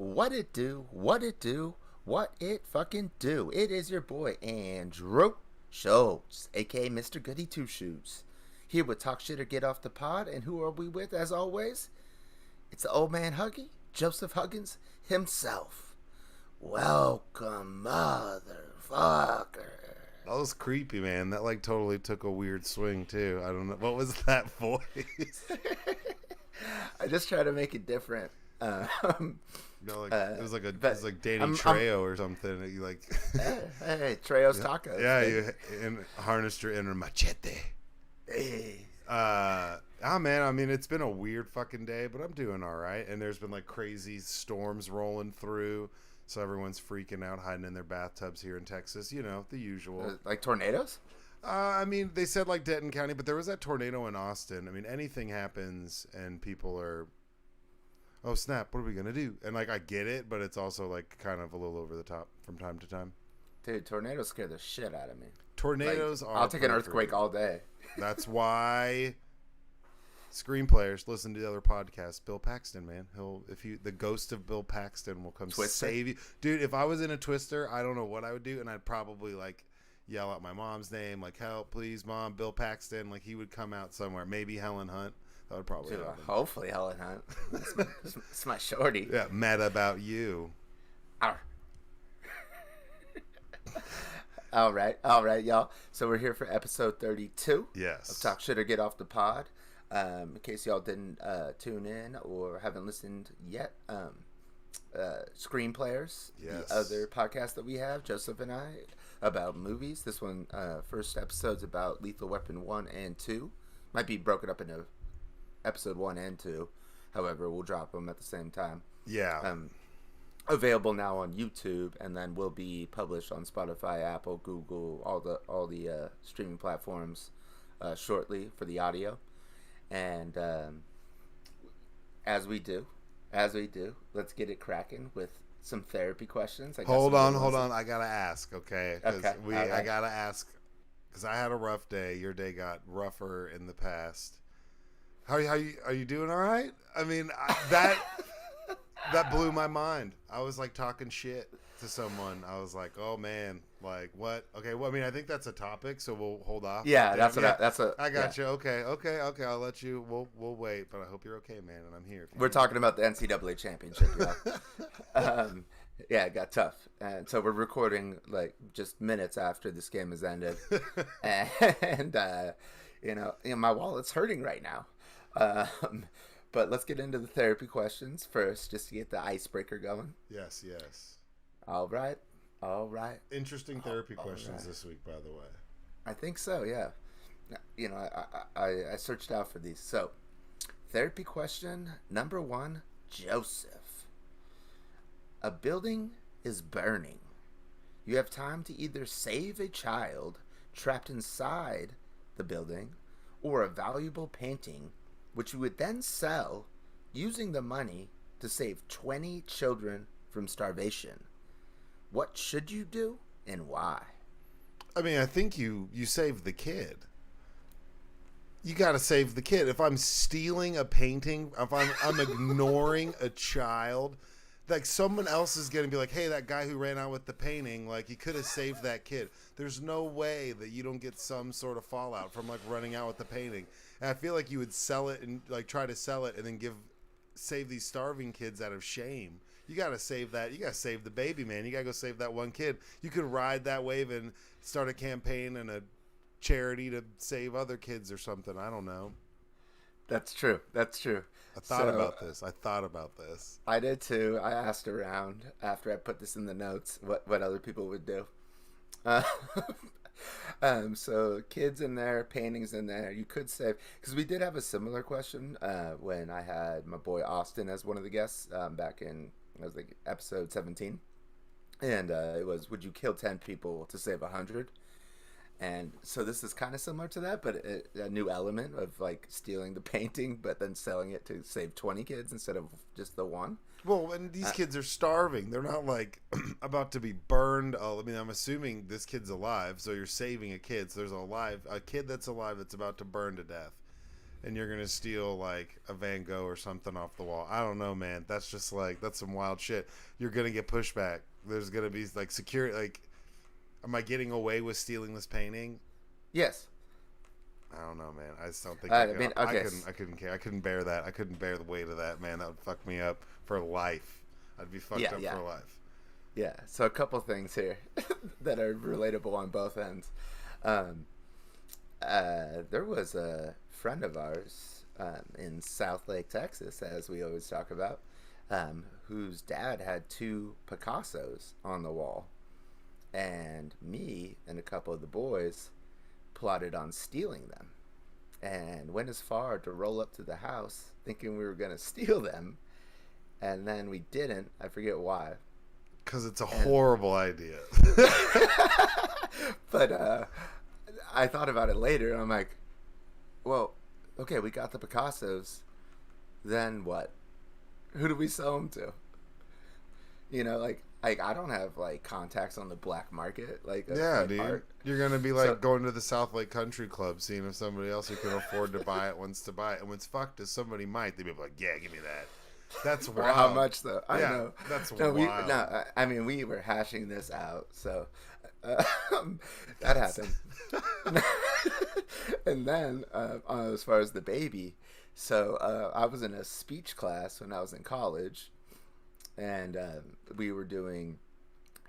What it do? What it do? What it fucking do? It is your boy Andrew Schultz, aka Mr. Goody Two Shoes. Here with Talk Shit or Get Off the Pod, and who are we with as always? It's the old man Huggy, Joseph Huggins himself. Welcome, motherfucker. That was creepy, man. That totally took a weird swing too. I don't know what was that voice. I just try to make it different. It was like Danny Trejo or something. You hey, Trejo's tacos. Yeah, you harnessed your inner machete. Hey. Man, I mean, it's been a weird fucking day, but I'm doing all right. And there's been crazy storms rolling through, so everyone's freaking out, hiding in their bathtubs here in Texas. You know, the usual. Like tornadoes? I mean, they said Denton County, but there was that tornado in Austin. I mean, anything happens and people are, oh snap, what are we gonna do? And I get it, but it's also kind of a little over the top from time to time. Dude, tornadoes scare the shit out of me. Tornadoes are. I'll take an earthquake all day. That's why screenplayers listen to the other podcasts. Bill Paxton, man, the ghost of Bill Paxton will come save you, dude. If I was in a twister, I don't know what I would do, and I'd probably yell out my mom's name, help, please, mom, Bill Paxton. He would come out somewhere. Maybe Helen Hunt. That would probably happen. Hopefully Helen Hunt. It's my shorty. Yeah, mad about you. All right, y'all. So we're here for episode 32. Yes. Of Talk Shit or Get Off the Pod. In case y'all didn't tune in or haven't listened yet, Screenplayers, yes, the other podcast that we have, Joseph and I, about movies. This one, first episode's about Lethal Weapon 1 and 2. Might be broken up into episode 1 and 2. However, we'll drop them at the same time. Yeah. Available now on YouTube, and then will be published on Spotify, Apple, Google, all the streaming platforms shortly for the audio. And as we do, let's get it cracking with some therapy questions. Hold on. I gotta ask, okay? Okay. I gotta ask because I had a rough day. Your day got rougher in the past. Are you doing all right? I mean, that blew my mind. I was talking shit to someone. I was like, "Oh man, what?" Okay, well, I mean, I think that's a topic, so we'll hold off. Yeah, I got you. Okay. I'll let you. We'll wait, but I hope you're okay, man. And I'm here. We're talking about the NCAA championship. Yeah, it got tough, and so we're recording just minutes after this game has ended, and my wallet's hurting right now. But let's get into the therapy questions first, just to get the icebreaker going. Yes. All right. Interesting therapy questions this week, by the way. I think so, yeah. I searched out for these. So, therapy question number 1, Joseph. A building is burning. You have time to either save a child trapped inside the building or a valuable painting, which you would then sell using the money to save 20 children from starvation. What should you do and why? I mean, I think you save the kid. You got to save the kid. If I'm stealing a painting, if I'm ignoring a child, someone else is going to be like, hey, that guy who ran out with the painting, he could have saved that kid. There's no way that you don't get some sort of fallout from running out with the painting. And I feel like you would sell it and try to sell it and then save these starving kids out of shame. You got to save that. You got to save the baby, man. You got to go save that one kid. You could ride that wave and start a campaign and a charity to save other kids or something. I don't know. That's true. I thought about this. I did too. I asked around after I put this in the notes what other people would do. So kids in there, paintings in there. You could save, because we did have a similar question when I had my boy Austin as one of the guests back in, it was episode 17, and it was, would you kill 10 people to save 100? And so this is kind of similar to that, but a new element of stealing the painting, but then selling it to save 20 kids instead of just the one. Well, and these kids are starving. They're not about to be burned. I mean, I'm assuming this kid's alive, so you're saving a kid. So there's a kid that's alive that's about to burn to death. and you're gonna steal like a Van Gogh or something off the wall. I don't know, man. That's just like that's some wild shit. You're gonna get pushback. There's gonna be like security. Like, am I getting away with stealing this painting? Yes. I don't know, man. I just don't think I mean, okay. I couldn't care. I couldn't bear that. I couldn't bear the weight of that, man. That would fuck me up for life. I'd be fucked up for life. Yeah. So a couple things here that are relatable on both ends. There was a friend of ours in South Lake, Texas, as we always talk about, whose dad had 2 Picassos on the wall, and me and a couple of the boys plotted on stealing them, and went as far to roll up to the house thinking we were going to steal them, and then we didn't. I forget why. Because it's a horrible idea. But I thought about it later, and I'm like, well, okay, we got the Picassos, then what? Who do we sell them to? You know, like I don't have like contacts on the black market. Like, yeah, dude, art. You're gonna be like going to the South Lake Country Club, seeing if somebody else who can afford to buy it wants to buy it. And what's fucked is somebody might. They'd be like, yeah, give me that. That's wild. For how much though? I know. That's wild. I mean, we were hashing this out, so that happened. And then, as far as the baby, so I was in a speech class when I was in college, and we were doing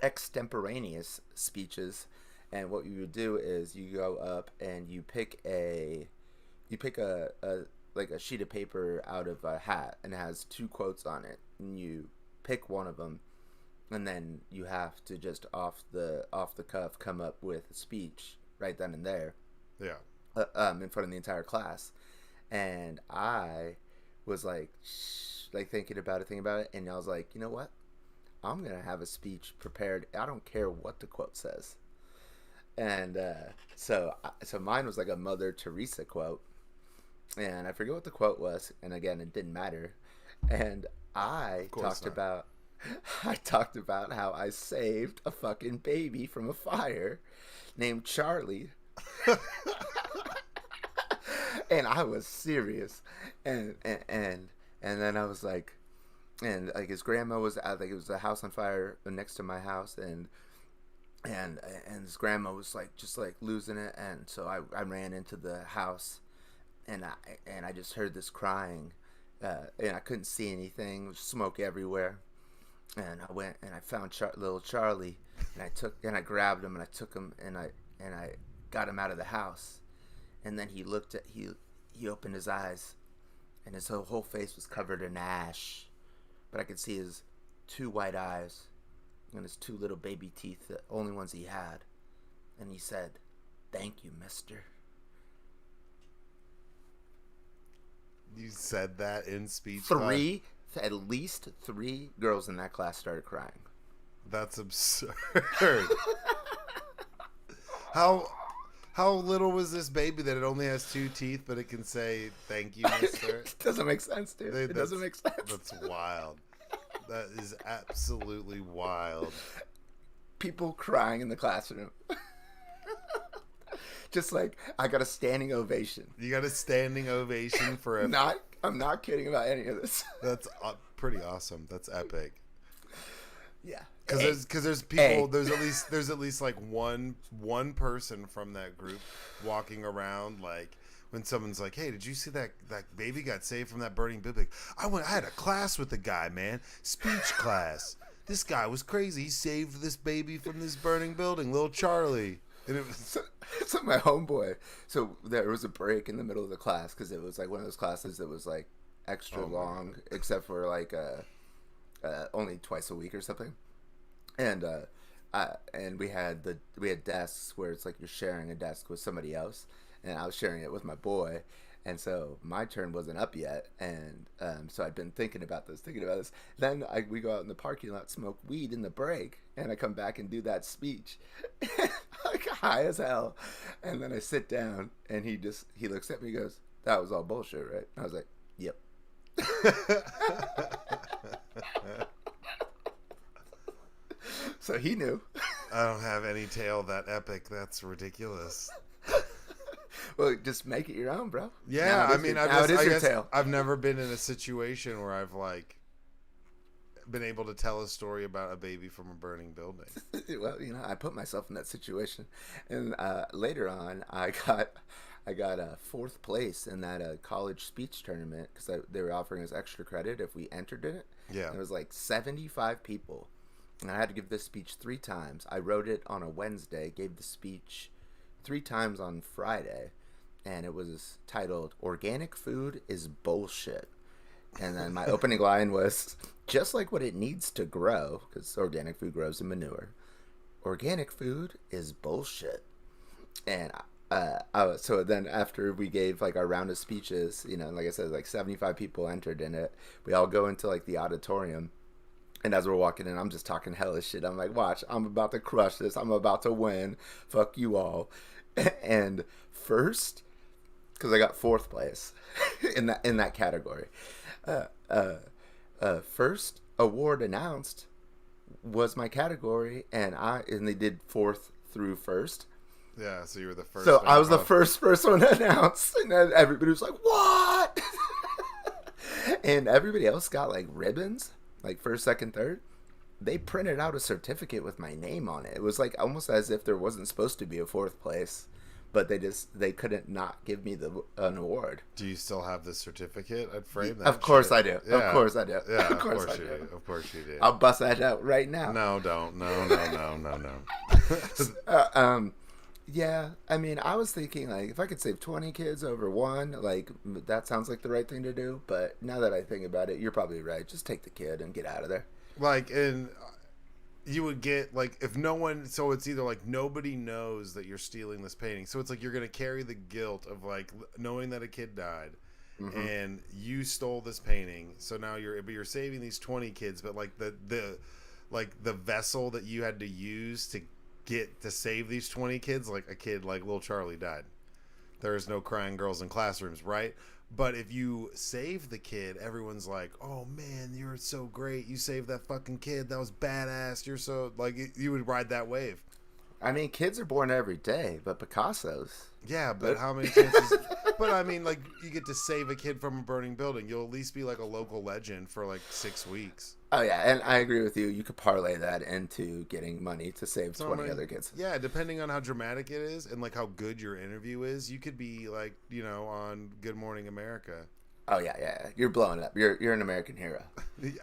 extemporaneous speeches. And what you would do is you go up and you pick a like a sheet of paper out of a hat, and it has 2 quotes on it, and you pick one of them, and then you have to just off the cuff come up with a speech right then and there. Yeah. In front of the entire class. And I was like thinking about it, and I was like, you know what? I'm gonna have a speech prepared. I don't care what the quote says. And so mine was like a Mother Teresa quote, and I forget what the quote was, and again, it didn't matter. And I talked about how I saved a fucking baby from a fire named Charlie. And I was serious, and then I was like, and like his grandma was, I think it was a house on fire next to my house, and his grandma was like just like losing it, and so I ran into the house, and I just heard this crying, and I couldn't see anything, smoke everywhere, and I went and I found little Charlie, and I grabbed him and I took him and I got him out of the house, and then he opened his eyes, and his whole face was covered in ash, but I could see his 2 white eyes and his 2 little baby teeth, the only ones he had. And he said, "Thank you, mister." You said that in speech. At least 3 girls in that class started crying. That's absurd. How little was this baby that it only has 2 teeth, but it can say "thank you, mister"? It doesn't make sense, dude. It doesn't make sense. That's wild. That is absolutely wild. People crying in the classroom. Just like, I got a standing ovation. You got a standing ovation for a... I'm not kidding about any of this. That's pretty awesome. That's epic. Yeah. Because there's people, there's at least like one person from that group walking around, like when someone's like, "Hey, did you see that baby got saved from that burning building?" I had a class with the guy, man, speech class. This guy was crazy. He saved this baby from this burning building, little Charlie. And it was so my homeboy. So there was a break in the middle of the class because it was like one of those classes that was like extra long, except for like only twice a week or something. And we had desks where it's like you're sharing a desk with somebody else, and I was sharing it with my boy, and so my turn wasn't up yet, and so I'd been thinking about this. Then we go out in the parking lot, smoke weed in the break, and I come back and do that speech, like high as hell, and then I sit down, and he looks at me, and goes, "That was all bullshit, right?" And I was like, "Yep." So he knew. I don't have any tale that epic. That's ridiculous. Well, just make it your own, bro. Yeah, I mean, now it is I your guess tale. I've never been in a situation where I've like been able to tell a story about a baby from a burning building. Well, I put myself in that situation, and later on, I got a fourth place in that college speech tournament because they were offering us extra credit if we entered in it. Yeah, And it was like 75 people, and I had to give this speech 3 times. I wrote it on a Wednesday, gave the speech 3 times on Friday, and it was titled "Organic Food is Bullshit." And then my opening line was, just like what it needs to grow, because organic food grows in manure, organic food is bullshit. And so then after we gave like our round of speeches, like I said, like 75 people entered in it. We all go into like the auditorium. And as we're walking in, I'm just talking hellish shit. I'm like, watch, I'm about to crush this. I'm about to win. Fuck you all. And first, because I got fourth place in that category. First award announced was my category, and they did fourth through first. yeah. So you were the first. So I was the first person announced, and then everybody was like, "What?" And everybody else got like ribbons, like first, second, third. They printed out a certificate with my name on it. It was like almost as if there wasn't supposed to be a fourth place, but they couldn't not give me an award. Do you still have the certificate? I'd frame that. Of course shit. I do. Yeah. Of course I do. Yeah, of course I you do. Of course you do. I'll bust that out right now. No, don't. No. Yeah, I mean, I was thinking, like, if I could save 20 kids over one, like, that sounds like the right thing to do. But now that I think about it, you're probably right. Just take the kid and get out of there. Like, and you would get, like, if no one, so it's either, like, nobody knows that you're stealing this painting. So it's like you're going to carry the guilt of, like, knowing that a kid died. Mm-hmm. And you stole this painting. So now you're saving these 20 kids. But, like, the vessel that you had to use to get to save these 20 kids, like a kid like little Charlie died. There is no crying girls in classrooms, right? But if you save the kid, everyone's like, oh man, you're so great, you saved that fucking kid, that was badass, you're so, like, you would ride that wave. I mean, kids are born every day, but Picasso's. Yeah, but how many chances? But I mean, like, you get to save a kid from a burning building. You'll at least be like a local legend for like 6 weeks. Oh yeah, and I agree with you. You could parlay that into getting money to save 20 other kids. Yeah, depending on how dramatic it is and like how good your interview is, you could be like, on Good Morning America. Oh yeah. You're blowing it up. You're an American hero.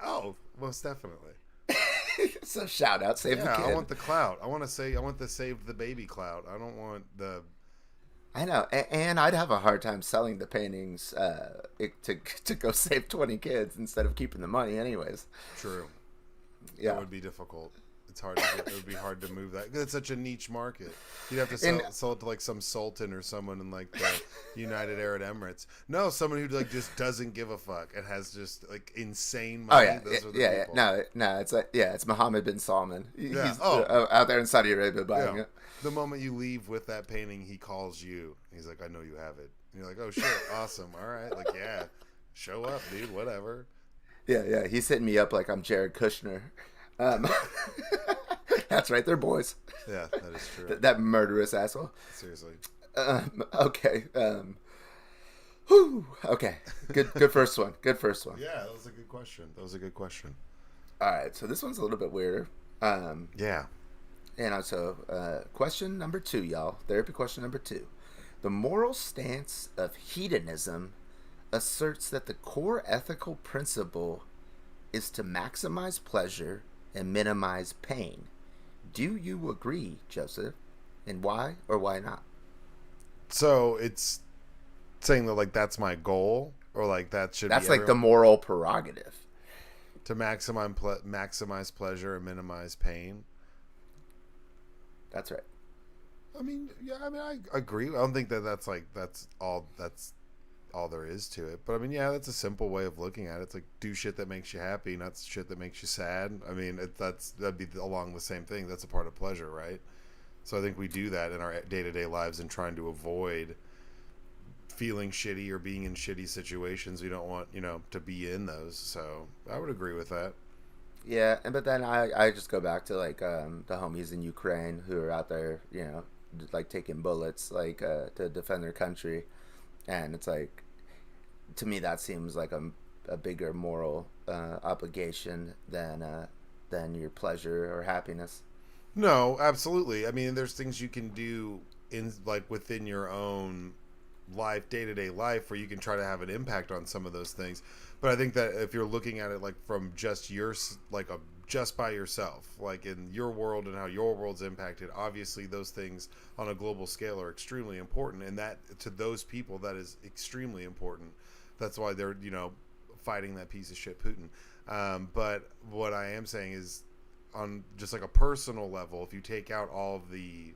Oh, most definitely. So shout out, save the kid. I want the clout. I want the save the baby clout. I don't want the. I know, and I'd have a hard time selling the paintings to go save 20 kids instead of keeping the money, anyways. True. Yeah, it would be difficult. It's hard. It would be hard to move that. It's such a niche market. You'd have to sell it to like some sultan or someone in like the United Arab Emirates. No, someone who like just doesn't give a fuck and has just like insane money. Oh yeah, Those are the yeah. people. No. It's like it's Mohammed bin Salman. Yeah. He's out there in Saudi Arabia buying it. The moment you leave with that painting, he calls you. He's like, "I know you have it." And you're like, "Oh shit, awesome, all right." Like, yeah, show up, dude. Whatever. Yeah. He's hitting me up like I'm Jared Kushner. That's right, they're boys. Yeah, that is true. That murderous asshole. Seriously. Okay. Whew. Okay. Good first one. Good first one. Yeah, that was a good question. All right, so this one's a little bit weirder. Yeah. And so, question number 2, y'all. Therapy question number 2. The moral stance of hedonism asserts that the core ethical principle is to maximize pleasure and minimize pain. Do you agree, Joseph? And why or why not? So it's saying that like that's my goal, or like that's like the moral prerogative to maximize pleasure and minimize pain. That's right. I mean, yeah. I mean, I agree. I don't think that's all there is to it. But I mean, yeah, that's a simple way of looking at it. It's like do shit that makes you happy, not shit that makes you sad. I mean, that'd be along the same thing. That's a part of pleasure, right? So I think we do that in our day-to-day lives and trying to avoid feeling shitty or being in shitty situations. We don't want, to be in those. So I would agree with that. Yeah, but then I just go back to like the homies in Ukraine who are out there, like taking bullets like to defend their country, and it's like, to me that seems like a bigger moral obligation than your pleasure or happiness. No, absolutely. I mean, there's things you can do in like within your own life, day-to-day life, where you can try to have an impact on some of those things. But I think that if you're looking at it like from just your like a just by yourself, like in your world and how your world's impacted, obviously those things on a global scale are extremely important, and that to those people that is extremely important. That's why they're fighting that piece of shit Putin. But what I am saying is, on just like a personal level, if you take out all of the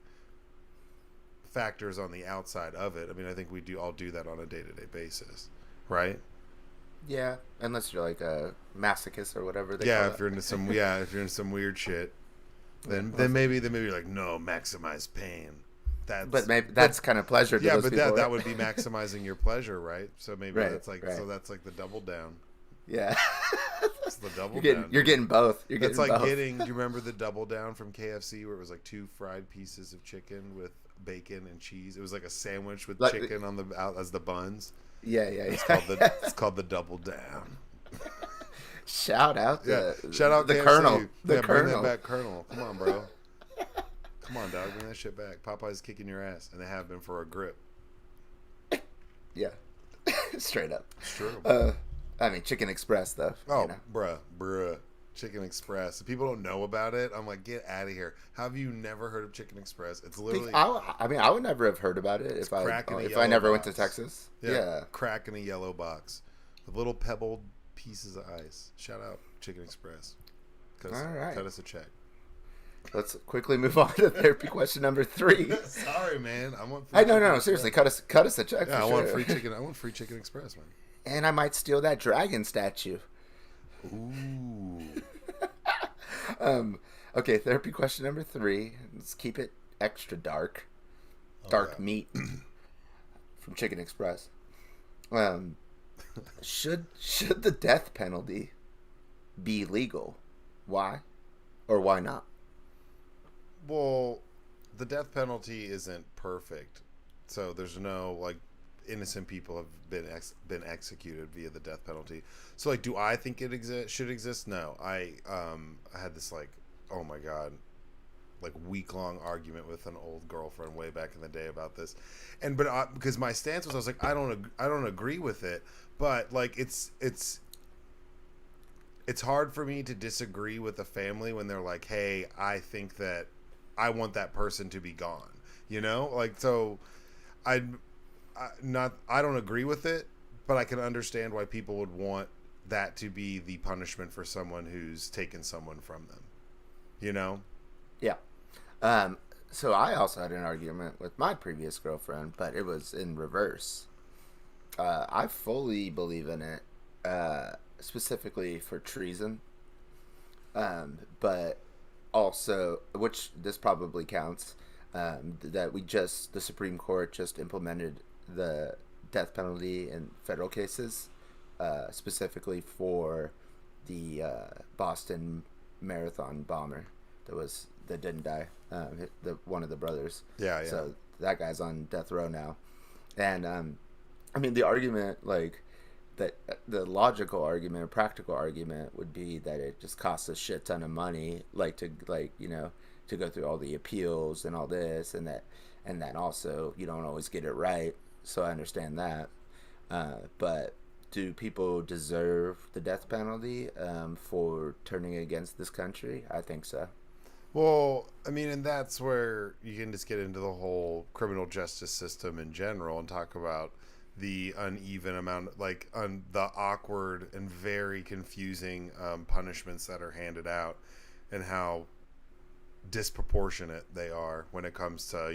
factors on the outside of it, I mean, I think we do all do that on a day-to-day basis, right? Yeah, unless you're like a masochist or whatever they Yeah, call if it. you're into some if you're into some weird shit, then maybe you're like, no, maximize pain. But maybe that's kind of pleasure to yeah, those but people. that would be maximizing your pleasure, right? So maybe Right, that's like right. so that's like the double down. Yeah. It's the double You're down. getting both. You're That's getting like both. getting. Do you remember the double down from KFC where it was like 2 fried pieces of chicken with bacon and cheese? It was like a sandwich with Like, chicken on the out as the buns. yeah, yeah, It's yeah. called the it's called the double down. Shout out Yeah, the shout out the KFC. Colonel. The Yeah, Colonel. bring that back, Colonel. Come on, bro. Come on, dog. Bring that shit back. Popeye's kicking your ass, and they have been for a grip. Yeah. Straight up. It's true. I mean, Chicken Express though. Oh, bruh. Chicken Express. If people don't know about it, I'm like, get out of here. How have you never heard of Chicken Express? It's literally I mean, I would never have heard about it if crack in a I yellow never went box. to Texas. yeah, Yeah. crack in a yellow box with little pebbled pieces of ice. Shout out Chicken Express. All right. Cut us a check. Let's quickly move on to therapy question number 3. Sorry, man. I want. Free No, Chicken no, Express. seriously, cut us a check. Yeah, for I want sure. free chicken. I want free Chicken Express, man. And I might steal that dragon statue. Ooh. Okay, therapy question number 3. Let's keep it extra dark. Dark meat from Chicken Express. Should the death penalty be legal? Why? Or why not? Well, the death penalty isn't perfect, so there's no like innocent people have been executed via the death penalty. So like, do I think it should exist? No. I had this like, oh my god, like week-long argument with an old girlfriend way back in the day about this, because my stance was, I was like, I don't agree with it, but like it's hard for me to disagree with a family when they're like, hey, I think that I want that person to be gone, like, so I don't agree with it, but I can understand why people would want that to be the punishment for someone who's taken someone from them, Yeah. So I also had an argument with my previous girlfriend, but it was in reverse. I fully believe in it, specifically for treason. But also, which this probably counts, that the Supreme Court just implemented the death penalty in federal cases, specifically for the Boston Marathon bomber that didn't die, one of the brothers. Yeah. So that guy's on death row now, and I mean, the argument, like, that the logical argument or practical argument would be that it just costs a shit ton of money, to go through all the appeals and all this, and that also you don't always get it right. So I understand that, but do people deserve the death penalty for turning against this country? I think so. Well, I mean, and that's where you can just get into the whole criminal justice system in general and talk about the uneven amount, like the awkward and very confusing punishments that are handed out, and how disproportionate they are when it comes to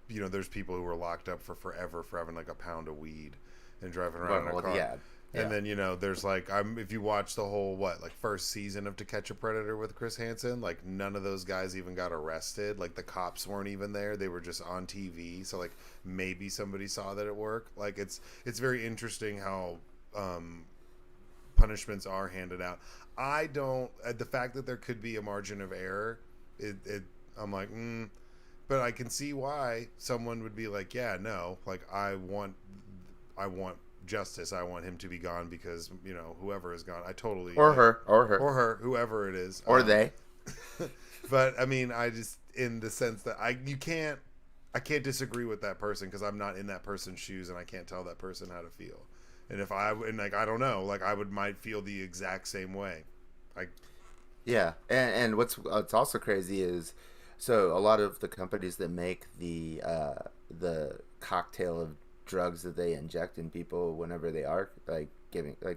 there's people who were locked up for forever for having like a pound of weed and driving around in a car. Yeah. And then there's like if you watch the whole first season of To Catch a Predator with Chris Hansen, like none of those guys even got arrested. Like the cops weren't even there; they were just on TV. So like maybe somebody saw that at work. Like it's very interesting how punishments are handed out. I don't the fact that there could be a margin of error. I'm like, But I can see why someone would be like, yeah, no, like I want justice. I want him to be gone because, you know, whoever is gone. I totally or like, her, or her, whoever it is, or they. But I mean, I just in the sense that I can't disagree with that person because I'm not in that person's shoes and I can't tell that person how to feel. And if I I don't know, like I might feel the exact same way. Yeah, and what's also crazy is, so a lot of the companies that make the cocktail of drugs that they inject in people whenever they are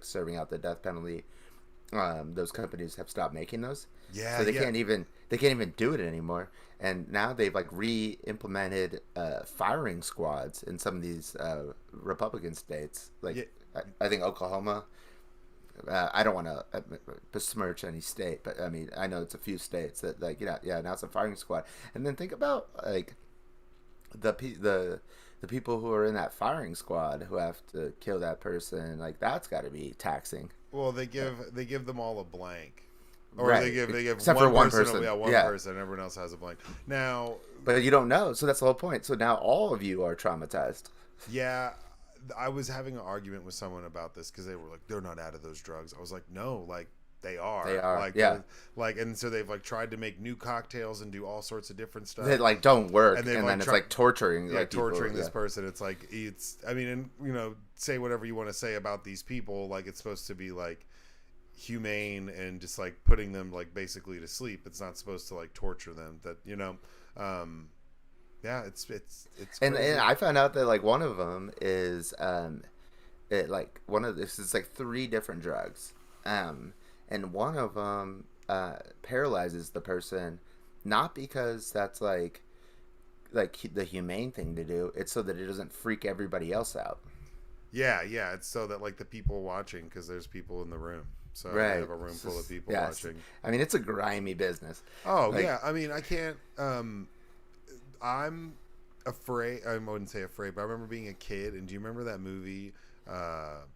serving out the death penalty, those companies have stopped making those. Yeah, so they can't even do it anymore. And now they've like re-implemented firing squads in some of these Republican states, like I think Oklahoma. I don't want to besmirch any state, but I mean, I know it's a few states that now it's a firing squad. And then think about like the people who are in that firing squad who have to kill that person. Like that's got to be taxing. Well, they give them all a blank, or right. they give except for one person. One person. Everyone else has a blank now. But you don't know, so that's the whole point. So now all of you are traumatized. Yeah. I was having an argument with someone about this because they were like, they're not out of those drugs. I was like, no, like they are. They are. Like, yeah. Like, and so they've like tried to make new cocktails and do all sorts of different stuff that like don't work, and then it's like torturing. Yeah, like torturing this person. It's like I mean, and you know, say whatever you want to say about these people. Like it's supposed to be like humane and just like putting them like basically to sleep. It's not supposed to like torture them. That you know. Yeah, it's and I found out that like one of them is this is like 3 different drugs, and one of them paralyzes the person, not because that's like the humane thing to do. It's so that it doesn't freak everybody else out. Yeah, it's so that like the people watching, because there's people in the room. So right. They have a room full of people watching. I mean, it's a grimy business. Oh yeah, I mean, I can't. I'm afraid. I wouldn't say afraid, but I remember being a kid. And do you remember that movie,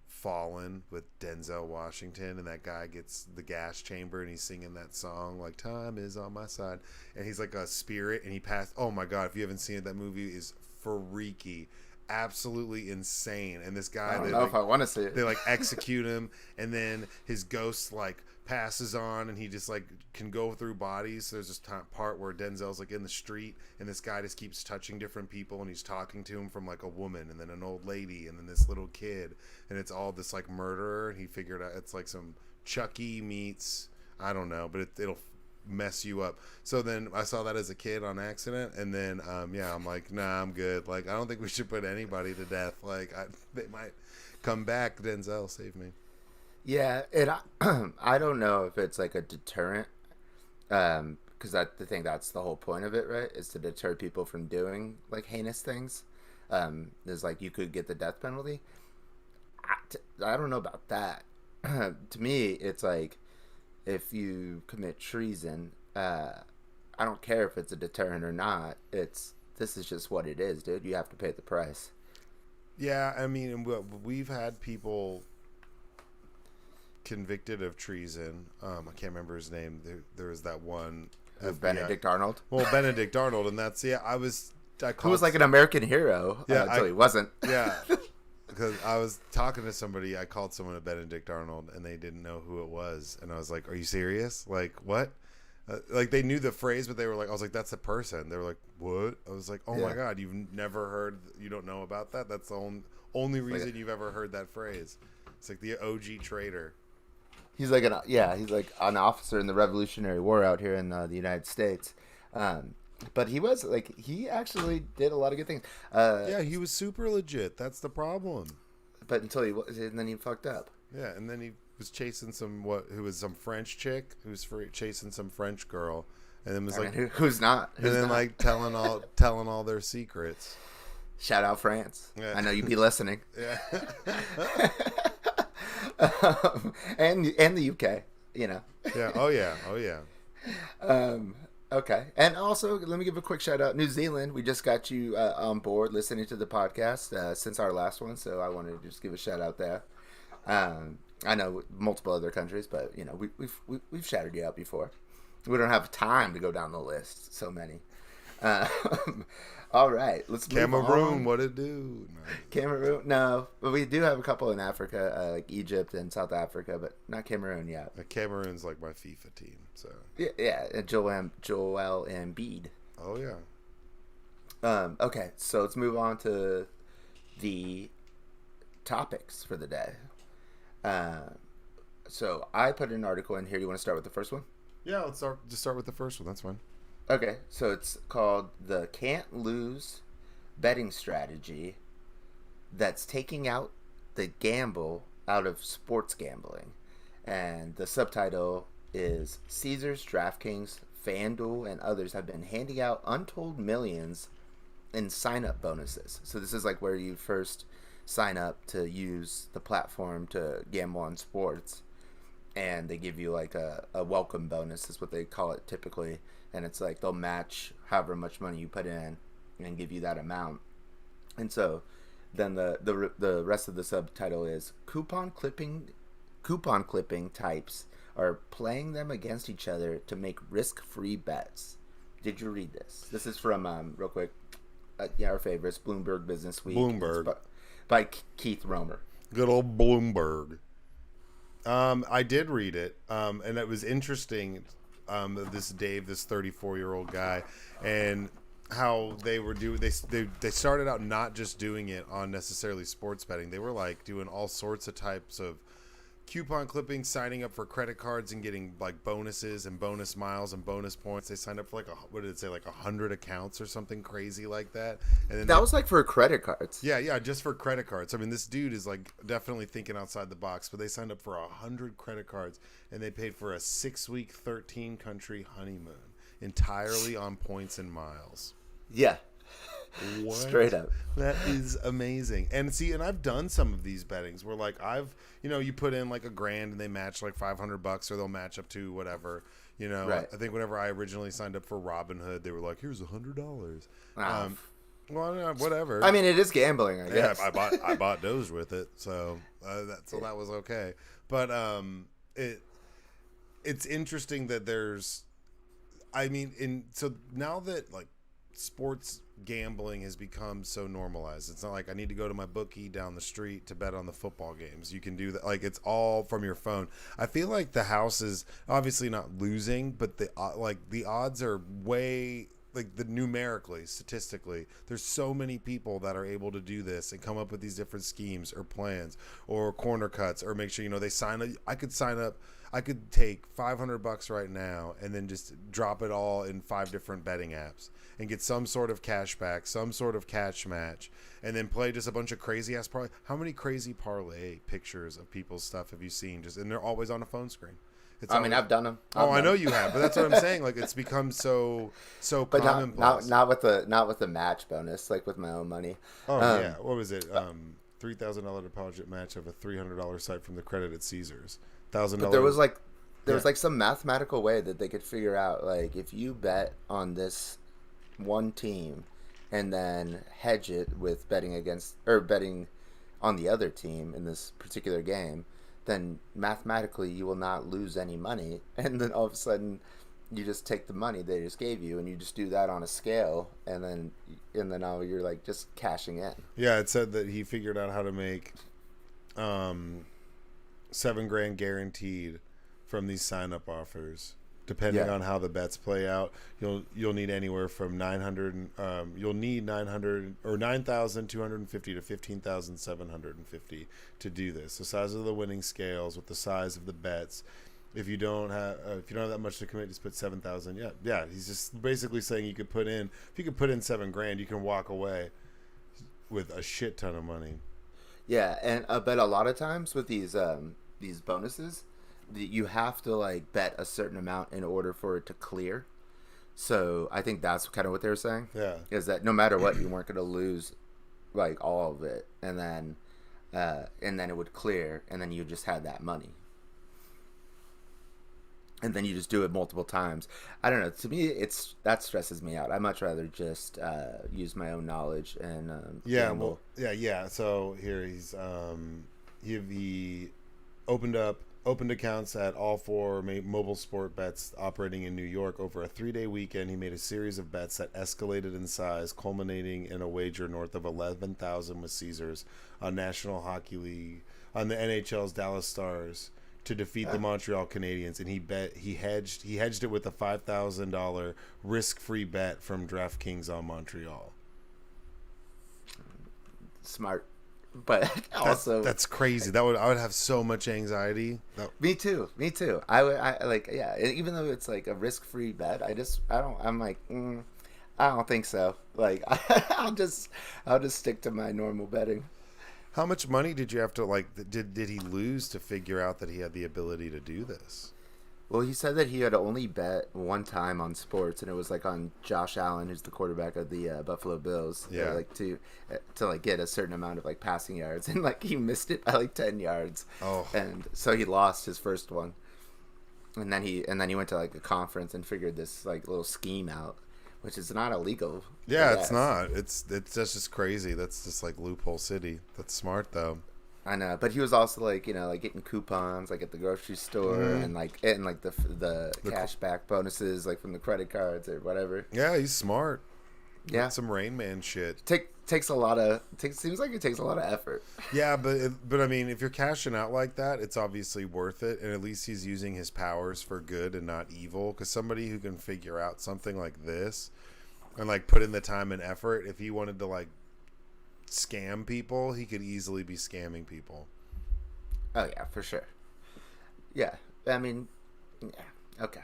Fallen, with Denzel Washington? And that guy gets the gas chamber and he's singing that song like "Time is on my side," and he's like a spirit and he passed. Oh my god! If you haven't seen it, that movie is freaky. Absolutely insane. And this guy, I don't know if I want to see it. They like execute him, and then his ghost like passes on, and he just like can go through bodies. So there's this part where Denzel's like in the street, and this guy just keeps touching different people, and he's talking to him from like a woman, and then an old lady, and then this little kid, and it's all this like murderer. And he figured out it's like some Chucky meets I don't know, but it'll mess you up. So then I saw that as a kid on accident, and then I'm like, nah, I'm good. Like I don't think we should put anybody to death. Like they might come back. Denzel, save me. Yeah, I don't know if it's like a deterrent, because I think that's the whole point of it, right? Is to deter people from doing like heinous things. There's like you could get the death penalty. I don't know about that. To me, it's like, if you commit treason, I don't care if it's a deterrent or not. This is just what it is, dude. You have to pay the price. Yeah, I mean, we've had people convicted of treason. I can't remember his name. There was that one. Benedict Arnold. Well, Benedict Arnold, and that's who was like an American hero. Yeah, until he wasn't. Yeah. Because I was talking to somebody, I called someone a Benedict Arnold, and they didn't know who it was. And I was like, are you serious? Like, what? Like, they knew the phrase, but they were like, I was like, that's a person. They were like, what? I was like, oh my God, you've never heard, you don't know about that? That's the only reason you've ever heard that phrase. It's like the OG traitor. He's like an officer in the Revolutionary War out here in the United States. But he actually did a lot of good things. Yeah, he was super legit. That's the problem. But and then he fucked up. Yeah, and then he was chasing some French chick who was chasing some French girl, and then was who's not? And then like telling all their secrets. Shout out France. Yeah. I know you'd be listening. Yeah. And the UK, you know. Yeah. Oh yeah. Okay. And also, let me give a quick shout out. New Zealand, we just got you on board listening to the podcast since our last one, so I wanted to just give a shout out there. I know multiple other countries, but you know we've shouted you out before. We don't have time to go down the list. So many. All right, let's move Cameroon, on. what it do? No. Cameroon, no, but we do have a couple in Africa, like Egypt and South Africa, but not Cameroon yet. Cameroon's like my FIFA team, so. Yeah, and Joel Embiid. Oh, yeah. Okay, so let's move on to the topics for the day. So I put an article in here. Do you want to start with the first one? Yeah, let's start with the first one. That's fine. Okay, so it's called the Can't Lose Betting Strategy that's taking out the gamble out of sports gambling. And the subtitle is Caesars, DraftKings, FanDuel, and others have been handing out untold millions in sign-up bonuses. So this is like where you first sign up to use the platform to gamble on sports. And they give you like a welcome bonus is what they call it typically. And it's like they'll match however much money you put in and give you that amount. And so then the rest of the subtitle is coupon clipping types are playing them against each other to make risk-free bets. Did you read this? This is from real quick, our favorites, Bloomberg Business Week. Bloomberg by Keith Romer. Good old Bloomberg. I did read it, and it was interesting. This Dave, this 34-year-old guy, and how they were doing. They started out not just doing it on necessarily sports betting. They were like doing all sorts of types of coupon clipping, signing up for credit cards and getting like bonuses and bonus miles and bonus points. They signed up for like what did it say, like 100 accounts or something crazy like that. And then that was like for credit cards. Yeah, just for credit cards. I mean, this dude is like definitely thinking outside the box. But they signed up for 100 credit cards and they paid for a 6-week, 13-country honeymoon entirely on points and miles. Yeah. What? Straight up. That is amazing. And see, and I've done some of these bettings where like you put in like $1,000 and they match like $500 or they'll match up to whatever, Right. I think whenever I originally signed up for Robinhood, they were like, here's $100. Well, whatever. I mean, it is gambling, I guess. Yeah, I bought Doge with it. So that was okay. But it's interesting that so now that like sports gambling has become so normalized. It's not like I need to go to my bookie down the street to bet on the football games. You can do that. Like it's all from your phone. I feel like the house is obviously not losing, but the odds are way numerically, statistically, there's so many people that are able to do this and come up with these different schemes or plans or corner cuts or make sure, they sign up. I could sign up. I could take $500 right now and then just drop it all in 5 different betting apps and get some sort of cash back, some sort of cash match, and then play just a bunch of crazy ass parlay. How many crazy parlay pictures of people's stuff have you seen? And they're always on a phone screen. I've done them. I know you have, but that's what I'm saying. Like it's become so but commonplace. Not with the match bonus, like with my own money. Oh yeah, what was it? $3,000 deposit match of a $300 site from the credit at Caesars. $1,000. But there was like some mathematical way that they could figure out, like if you bet on this one team and then hedge it with betting on the other team in this particular game, then mathematically you will not lose any money. And then all of a sudden you just take the money they just gave you and you just do that on a scale, and then now you're like just cashing in. Yeah, it said that he figured out how to make $7,000 guaranteed from these sign-up offers. Depending on how the bets play out, you'll need anywhere from 9,250 to 15,750 to do this. The size of the winning scales with the size of the bets. If you don't have that much to commit, just put 7,000. Yeah. He's just basically saying if you could put in $7,000, you can walk away with a shit ton of money. Yeah, and but a lot of times with these bonuses, you have to like bet a certain amount in order for it to clear. So I think that's kind of what they were saying. Yeah, is that no matter what, you weren't going to lose like all of it, and then it would clear, and then you just had that money, and then you just do it multiple times. I don't know. To me, that stresses me out. I'd much rather just use my own knowledge and gamble. So here he opened up opened accounts at all four mobile sport bets operating in New York. Over a 3-day weekend, he made a series of bets that escalated in size, culminating in a wager north of 11,000 with Caesars on National Hockey League, on the NHL's Dallas Stars to defeat the Montreal Canadiens, and he hedged it with a $5,000 risk-free bet from DraftKings on Montreal. Smart. But also that's crazy. I would have so much anxiety. Me too. I like, yeah, even though it's like a risk-free bet, I'm like, I don't think so. Like, I'll just stick to my normal betting. How much money did you have to, like, did he lose to figure out that he had the ability to do this? Well, he said that he had only bet one time on sports, and it was like on Josh Allen, who's the quarterback of the Buffalo Bills. Yeah. Like to like get a certain amount of like passing yards, and like he missed it by like 10 yards. Oh. And so he lost his first one. And then he went to like a conference and figured this like little scheme out, which is not illegal. Yeah, it's not. It's just crazy. That's just like loophole city. That's smart though. I know, but he was also like, like getting coupons like at the grocery store and like the cashback bonuses like from the credit cards or whatever. Yeah, he's smart. Yeah, like some Rain Man shit. Seems like it takes a lot of effort. Yeah, but I mean, if you're cashing out like that, it's obviously worth it, and at least he's using his powers for good and not evil. Because somebody who can figure out something like this and like put in the time and effort, if he wanted to like scam people, he could easily be scamming people. Oh yeah, for sure. Yeah, I mean, yeah, okay.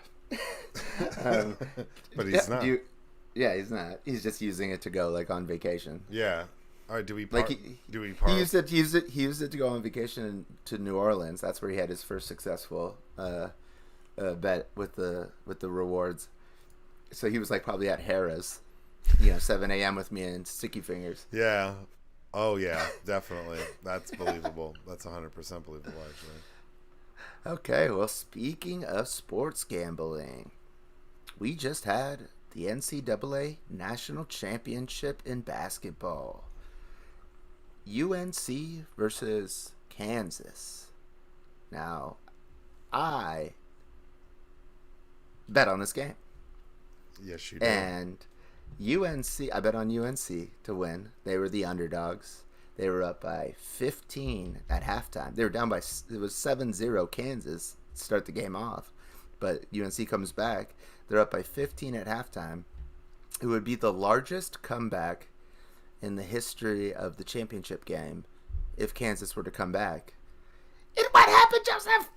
But he's not. He's not. He's just using it to go like on vacation. Yeah. All right. He used it to go on vacation to New Orleans. That's where he had his first successful bet with the rewards. So he was like probably at Harrah's, 7 a.m. with me and sticky fingers. Yeah. Oh yeah, definitely. That's believable. That's 100% believable, actually. Okay. Well, speaking of sports gambling, we just had the Ncaa National Championship in basketball. UNC versus Kansas. Now, I bet on this game. Yes, you did. And I bet on UNC to win. They were the underdogs. They were up by 15 at halftime. They were down by, it was 7-0 Kansas to start the game off. But UNC comes back. They're up by 15 at halftime. It would be the largest comeback in the history of the championship game if Kansas were to come back. And what happened, Joseph?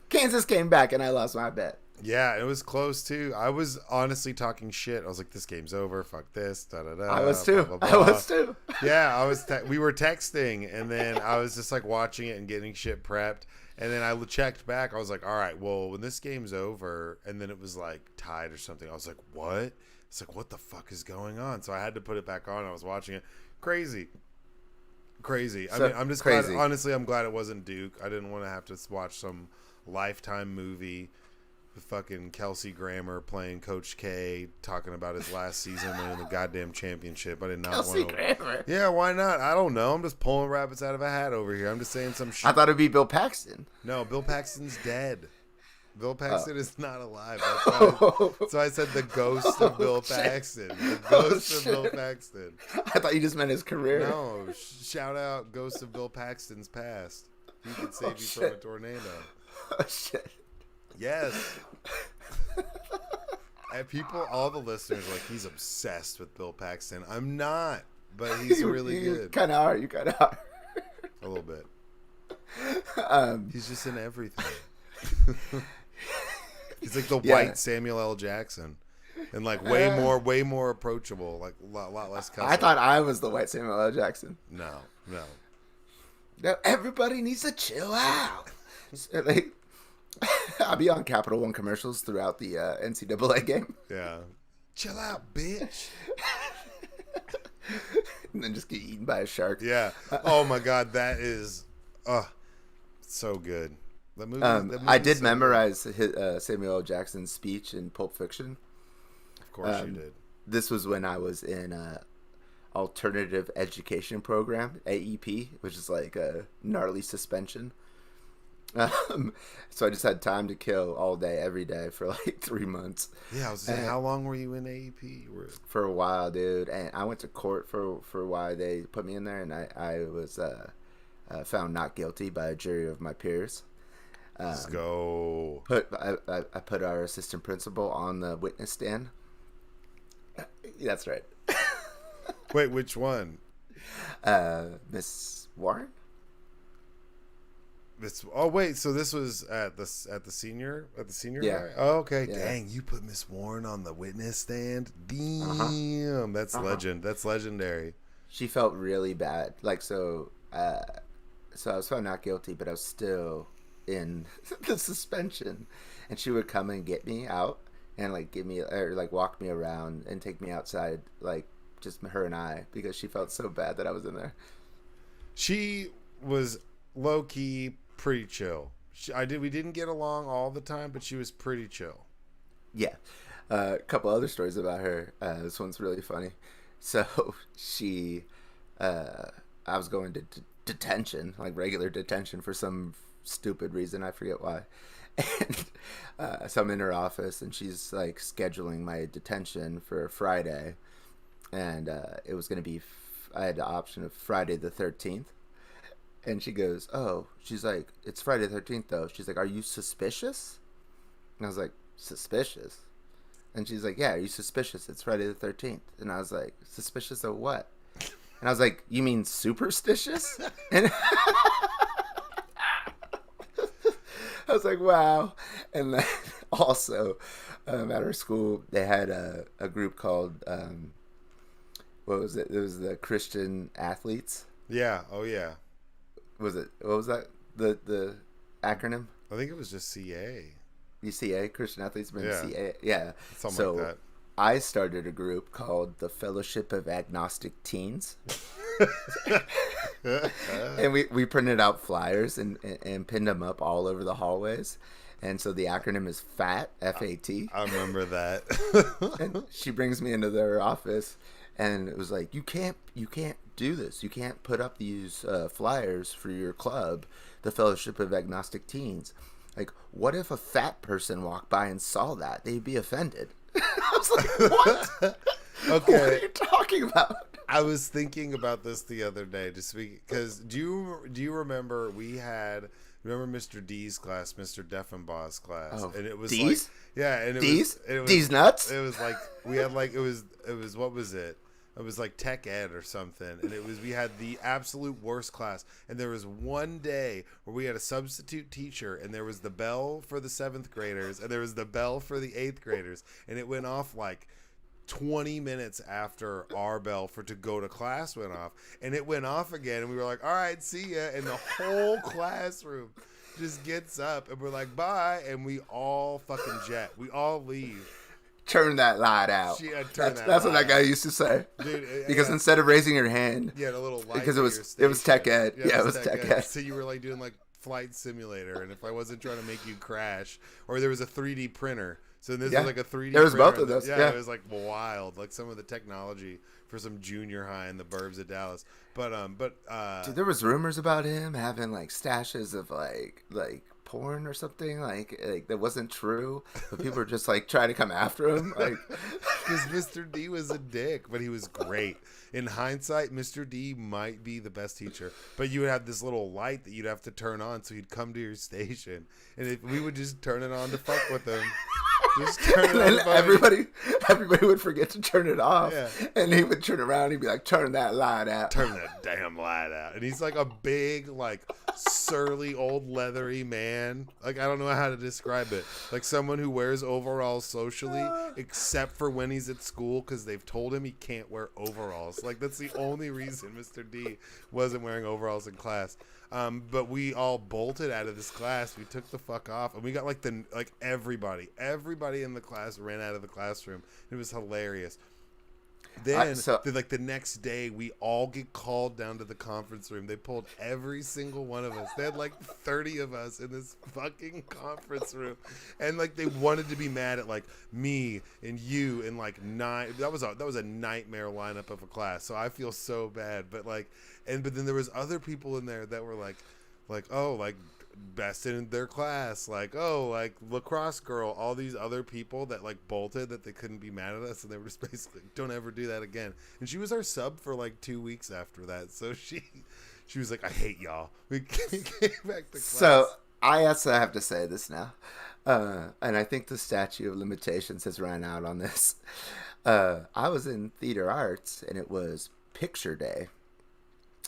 Kansas came back, and I lost my bet. Yeah, it was close, too. I was honestly talking shit. I was like, this game's over. Fuck this. Da-da-da. I was, too. Blah, blah, I blah. was, too. Yeah, we were texting, and then I was just, like, watching it and getting shit prepped. And then I checked back. I was like, all right, well, when this game's over, and then it was, like, tied or something, I was like, what? It's like, what the fuck is going on? So I had to put it back on. I was watching it. Crazy. I mean, I'm just crazy. Glad, honestly, I'm glad it wasn't Duke. I didn't want to have to watch some Lifetime movie with fucking Kelsey Grammer playing Coach K, talking about his last season winning the goddamn championship. I did not want to. Grammer. Yeah, why not? I don't know. I'm just pulling rabbits out of a hat over here. I'm just saying some shit. I thought it'd be Bill Paxton. No, Bill Paxton's dead. Bill Paxton is not alive. That's why I said the ghost of Bill Paxton. The ghost of Bill Paxton. I thought you just meant his career. No, shout out ghost of Bill Paxton's past. He could save you from a tornado. Oh, shit. Yes. And people, all the listeners are like, he's obsessed with Bill Paxton. I'm not, but he's really good. You kind of are. A little bit. He's just in everything. He's like the white Samuel L. Jackson, and like way more approachable, like a lot less cussing. I thought I was the white Samuel L. Jackson. No. Now everybody needs to chill out. Like, I'll be on Capital One commercials throughout the NCAA game. Yeah, chill out, bitch. And then just get eaten by a shark. Yeah. Oh my God, that is, so good. That movie I did memorize Samuel L. Jackson's speech in Pulp Fiction. Of course you did. This was when I was in alternative education program, AEP, which is like a gnarly suspension. Um, so I just had time to kill all day, every day for like 3 months. Yeah, I was saying, how long were you in AEP? For a while, dude. And I went to court for why they put me in there, and I was found not guilty by a jury of my peers. Let's go. I put our assistant principal on the witness stand. That's right. Wait, which one? Miss Warren. Oh wait, so this was at the senior Yeah. high? Oh, okay. Yeah. Dang, you put Miss Warren on the witness stand. Damn, that's legend. That's legendary. She felt really bad. Like so I was found not guilty, but I was still in the suspension, and she would come and get me out and like give me or like walk me around and take me outside, like just her and I, because she felt so bad that I was in there. She was low key pretty chill. We didn't get along all the time, but she was pretty chill. Yeah. A couple other stories about her. This one's really funny. So I was going to detention, like regular detention, for some stupid reason. I forget why. And so I'm in her office, and she's like scheduling my detention for Friday. And it was going to be, I had the option of Friday the 13th. And she goes, oh, she's like, it's Friday the 13th though. She's like, are you suspicious? And I was like, suspicious? And she's like, yeah, are you suspicious? It's Friday the 13th. And I was like, suspicious of what? And I was like, you mean superstitious? And I was like, wow. And then also at our school, they had a group called, what was it? It was the Christian Athletes. Yeah. Oh, yeah. What was that? The acronym? I think it was just CA. UCA, Christian Athletes, maybe Yeah. CA. Yeah. Something like that. I started a group called the Fellowship of Agnostic Teens. And we printed out flyers and pinned them up all over the hallways. And so the acronym is FAT, F-A-T. I remember that. And she brings me into their office, and it was like, you can't do this. You can't put up these flyers for your club, the Fellowship of Agnostic Teens. Like, what if a fat person walked by and saw that? They'd be offended. I was like, what? Okay. What are you talking about? I was thinking about this the other day, just because do you remember Mr. D's class, Mr. Deffenbaugh's class, Oh, and it was D's? like, yeah, and D's? it was D's nuts? It was like we had like it was what was it? It was like tech ed or something, and we had the absolute worst class. And there was one day where we had a substitute teacher, and there was the bell for the 7th graders, and there was the bell for the 8th graders, and it went off like 20 minutes after our bell to go to class went off, and it went off again, and we were like, all right, see ya, and the whole classroom just gets up, and we're like, bye, and we all fucking jet. We all leave. Turn that light out. Yeah, that's what that guy used to say. Dude, because instead of raising your hand, you had a little light because it was tech ed. Yeah, it was tech ed. So you were like doing like flight simulator, and if I wasn't trying to make you crash, or there was a 3D printer. So this was like a 3D. There was printer. both of those. Yeah, it was like wild, like some of the technology for some junior high in the burbs of Dallas. But dude, there was rumors about him having like stashes of like porn or something like that wasn't true, but people were just like trying to come after him, like because Mr. D was a dick, but he was great. In hindsight, Mr. D might be the best teacher, but you would have this little light that you'd have to turn on so he'd come to your station, and if we would just turn it on to fuck with him. Just turn it and on. Everybody would forget to turn it off, and he would turn around and he'd be like, turn that light out. Turn that damn light out. And he's like a big, like, surly, old, leathery man. Like, I don't know how to describe it. Like someone who wears overalls socially, except for when he's at school, because they've told him he can't wear overalls. Like, that's the only reason Mr. D wasn't wearing overalls in class. But we all bolted out of this class. We took the fuck off, and we got like everybody in the class ran out of the classroom. It was hilarious. Then, the next day, we all get called down to the conference room. They pulled every single one of us. They had like 30 of us in this fucking conference room, and like they wanted to be mad at like me and you and like 9. That was a nightmare lineup of a class. So I feel so bad, but then there was other people in there that were like, oh, like best in their class, like, oh, like lacrosse girl, all these other people that like bolted that they couldn't be mad at us, and they were just basically, don't ever do that again. And she was our sub for like 2 weeks after that, so she was like, I hate y'all. We came back to class. So I also have to say this now, and I think the statute of limitations has run out on this. I was in theater arts, and it was picture day,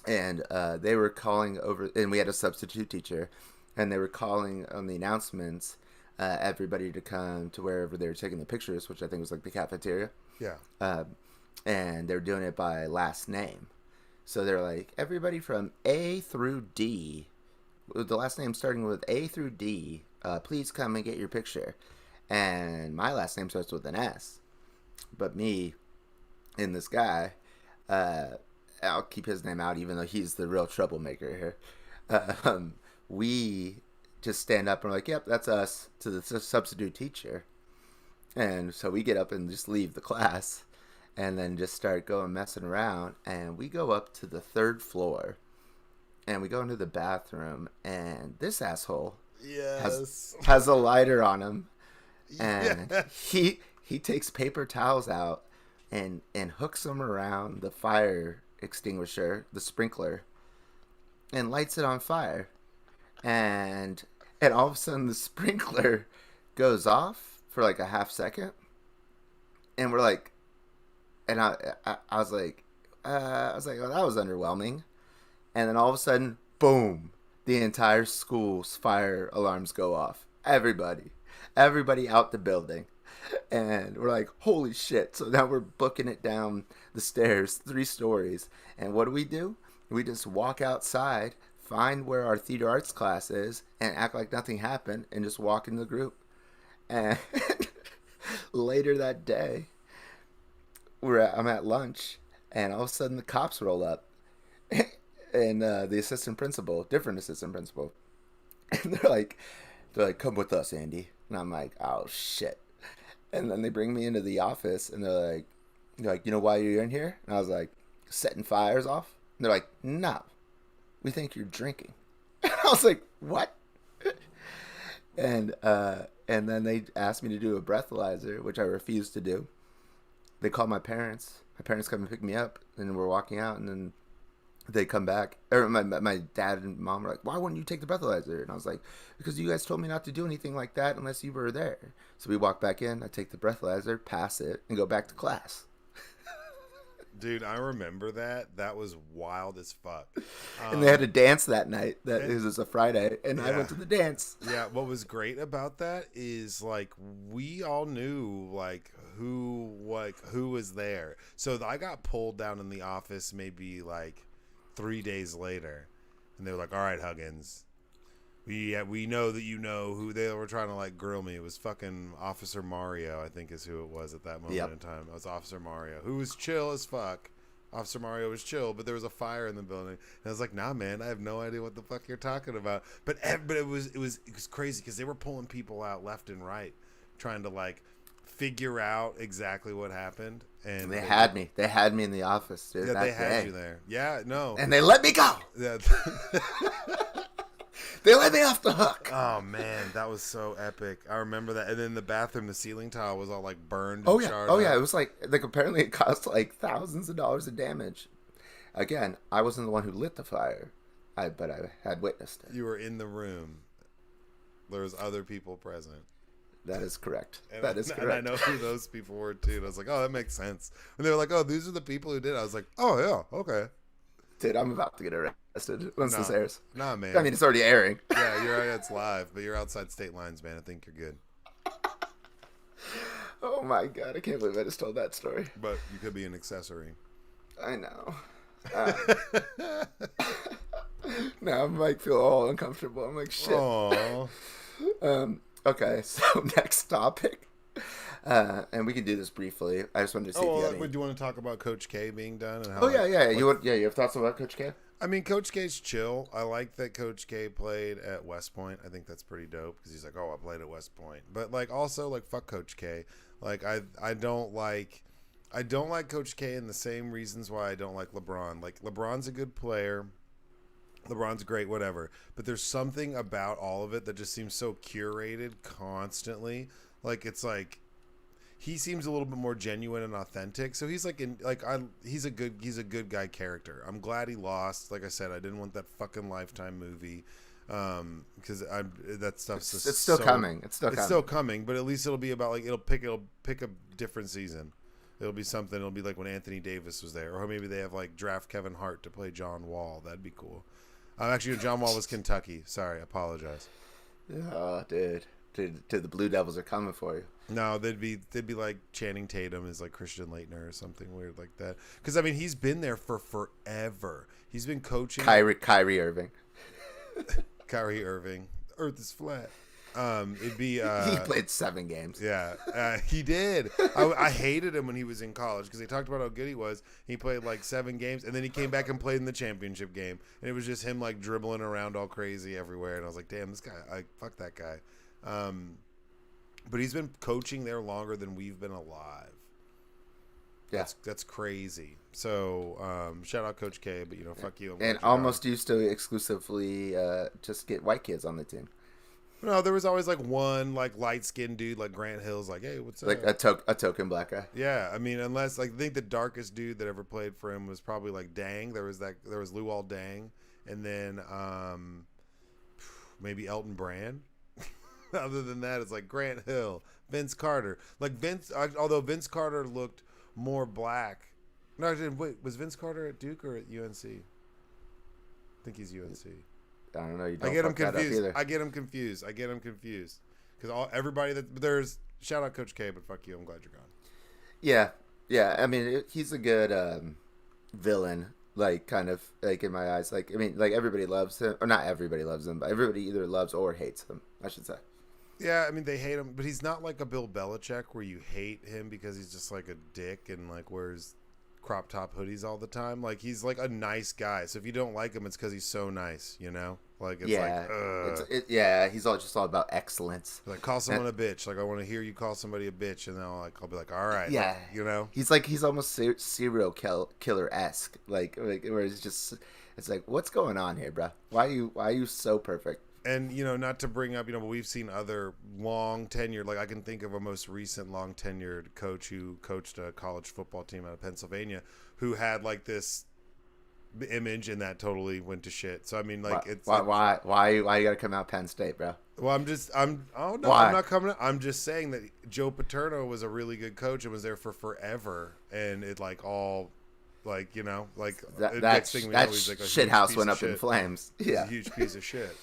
and they were calling over, and we had a substitute teacher, and they were calling on the announcements everybody to come to wherever they were taking the pictures, which I think was like the cafeteria. Yeah. And they were doing it by last name. So they're like, everybody from A through D, with the last name starting with A through D, please come and get your picture. And my last name starts with an S. But me and this guy, I'll keep his name out even though he's the real troublemaker here. We just stand up and we're like, yep, that's us, to the substitute teacher. And so we get up and just leave the class and then just start going messing around. And we go up to the 3rd floor and we go into the bathroom, and this asshole has a lighter on him. And he takes paper towels out and hooks them around the fire extinguisher, the sprinkler, and lights it on fire. And all of a sudden the sprinkler goes off for like a half second, and we're like, and I was like, oh, that was underwhelming. And then all of a sudden, boom, the entire school's fire alarms go off. Everybody out the building. And we're like, holy shit. So now we're booking it down the stairs, 3 stories. And what do? We just walk outside, find where our theater arts class is, and act like nothing happened, and just walk in the group. And later that day, I'm at lunch, and all of a sudden the cops roll up. And the assistant principal, different assistant principal. And they're like, come with us, Andy. And I'm like, oh, shit. And then they bring me into the office, and they're like, you know why you're in here? And I was like, setting fires off? And they're like, no, we think you're drinking. And I was like, what? And then they asked me to do a breathalyzer, which I refused to do. They called my parents. My parents come and pick me up, and we're walking out, and then they come back. Or my dad and mom were like, why wouldn't you take the breathalyzer? And I was like, because you guys told me not to do anything like that unless you were there. So we walk back in, I take the breathalyzer, pass it, and go back to class. Dude, I remember that. That was wild as fuck. And they had a dance that night. It was a Friday, and I went to the dance. Yeah, what was great about that is, like, we all knew, like, who was there. So I got pulled down in the office maybe, like, 3 days later, and they were like, all right, Huggins, we know that you know who. They were trying to like grill me. It was fucking Officer Mario, I think is who it was at that moment in time. It was Officer Mario, who was chill as fuck. Officer Mario was chill, but there was a fire in the building, and I was like, nah, man, I have no idea what the fuck you're talking about. But it was crazy because they were pulling people out left and right, trying to like figure out exactly what happened. And they had me in the office, dude. Yeah, they had you there. Yeah, no. And they let me go. Yeah. They let me off the hook. Oh man, that was so epic. I remember that. And then the bathroom, the ceiling tile was all like burned. Oh yeah. It was like apparently it cost like thousands of dollars of damage. Again, I wasn't the one who lit the fire, but I had witnessed it. You were in the room. There was other people present. That is correct. And I know who those people were too. And I was like, oh, that makes sense. When they were like, oh, these are the people who did it, I was like, oh yeah, okay. Dude, I'm about to get arrested once this airs. Nah, man. I mean, it's already airing. Yeah, it's live, but you're outside state lines, man. I think you're good. Oh my god, I can't believe I just told that story. But you could be an accessory. I know. Now I'm like feel all uncomfortable. I'm like shit. Aww. Okay, so next topic. And we can do this briefly. I just wanted to see if you had any... Do you want to talk about Coach K being done? And how yeah. You have thoughts about Coach K? I mean, Coach K's chill. I like that Coach K played at West Point. I think that's pretty dope because he's like, oh, I played at West Point. But like, also like, fuck Coach K. Like, I don't like Coach K in the same reasons why I don't like LeBron. Like, LeBron's a good player. LeBron's great, whatever. But there's something about all of it that just seems so curated constantly. Like it's like he seems a little bit more genuine and authentic. So he's he's a good guy character. I'm glad he lost. Like I said, I didn't want that fucking Lifetime movie because that stuff's it's still coming. It's still coming. But at least it'll be about like it'll pick a different season. It'll be something. It'll be like when Anthony Davis was there, or maybe they have like draft Kevin Hart to play John Wall. That'd be cool. Actually, John Wall was Kentucky. Sorry, I apologize. Oh, dude, the Blue Devils are coming for you. No, they'd be like Channing Tatum is like Christian Laettner or something weird like that. Because I mean, he's been there for forever. He's been coaching. Kyrie Irving. Kyrie Irving. Earth is flat. It'd be he played 7 games. Yeah, he did. I hated him when he was in college because they talked about how good he was. He played like 7 games, and then he came back and played in the championship game, and it was just him like dribbling around all crazy everywhere. And I was like, damn, this guy, fuck that guy. But he's been coaching there longer than we've been alive. Yeah, that's crazy. So shout out Coach K, but fuck you. And almost used to exclusively just get white kids on the team. No, there was always like one like light skinned dude like Grant Hill's like, hey, what's up? Like a token black guy. Yeah, I mean, unless like I think the darkest dude that ever played for him was probably like Dang. There was Luol Deng, and then maybe Elton Brand. Other than that, it's like Grant Hill, Vince Carter. Like although Vince Carter looked more black. No, wait, was Vince Carter at Duke or at UNC? I think he's UNC. I don't know. I get him confused. Because everybody there's shout out Coach K, but fuck you. I'm glad you're gone. Yeah. I mean, he's a good villain. Like kind of like in my eyes. Like I mean, like everybody loves him, or not everybody loves him, but everybody either loves or hates him. I should say. Yeah, I mean they hate him, but he's not like a Bill Belichick where you hate him because he's just like a dick and like wears crop top hoodies all the time. Like he's like a nice guy. So if you don't like him, it's because he's so nice, Like it's he's just all about excellence. Like call someone a bitch. Like I want to hear you call somebody a bitch, and then I'll be like, all right, yeah, He's almost serial killer-esque. Like where it's like, what's going on here, bro? Why are you so perfect? And not to bring up, but we've seen other long tenured. Like I can think of a most recent long tenured coach who coached a college football team out of Pennsylvania, who had like this image, and that totally went to shit. So I mean, like why you gotta come out Penn State, bro? Well, I'm not coming out. I'm just saying that Joe Paterno was a really good coach and was there for forever, and it like all. Like that next thing we know, he's like a shit house went up in flames. Yeah, he's a huge piece of shit.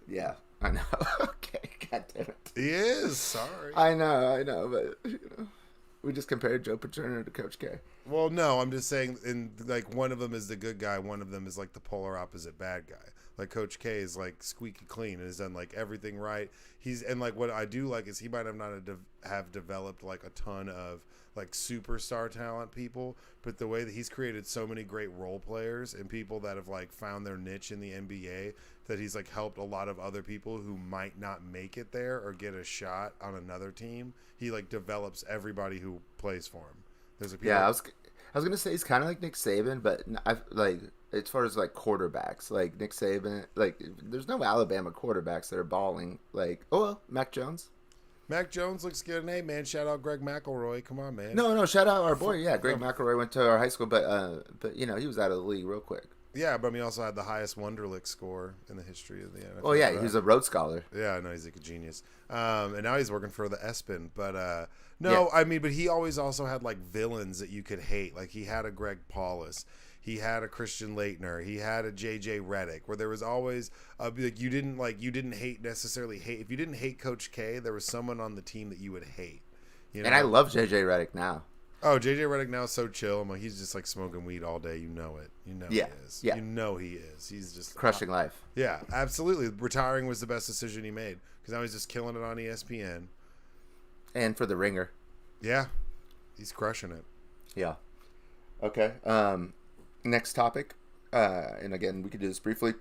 Yeah, I know. Okay, God damn it. He is. Sorry. I know, but we just compared Joe Paterno to Coach K. Well, no, I'm just saying, like one of them is the good guy, one of them is like the polar opposite bad guy. Like Coach K is like squeaky clean and has done like everything right. And like what I do like is he might have not have developed like a ton of like superstar talent people, but the way that he's created so many great role players and people that have like found their niche in the NBA, that he's like helped a lot of other people who might not make it there or get a shot on another team. He like develops everybody who plays for him. I was gonna say he's kind of like Nick Saban, but like as far as like quarterbacks, like Nick Saban, like there's no Alabama quarterbacks that are balling. Like Mac Jones. Mac Jones looks good. And hey, man, shout out Greg McElroy. Come on, man. No, shout out our boy. Yeah, Greg McElroy went to our high school, but he was out of the league real quick. Yeah, but he also had the highest Wonderlic score in the history of the NFL. Oh, yeah, he's a Rhodes Scholar. Yeah, no, he's like a genius. And now he's working for the ESPN. But, I mean, but he always also had, like, villains that you could hate. Like, he had a Greg Paulus. He had a Christian Laettner. He had a J.J. Redick, where there was always, you didn't necessarily hate. If you didn't hate Coach K, there was someone on the team that you would hate. And I love J.J. Redick now. Oh, J.J. Redick now is so chill. I'm like, he's just like smoking weed all day. You know it. He is. Yeah. You know he is. He's just crushing life. Yeah, absolutely. Retiring was the best decision he made because now he's just killing it on ESPN. And for the Ringer. Yeah, he's crushing it. Yeah. Okay. Next topic, and again we could do this briefly,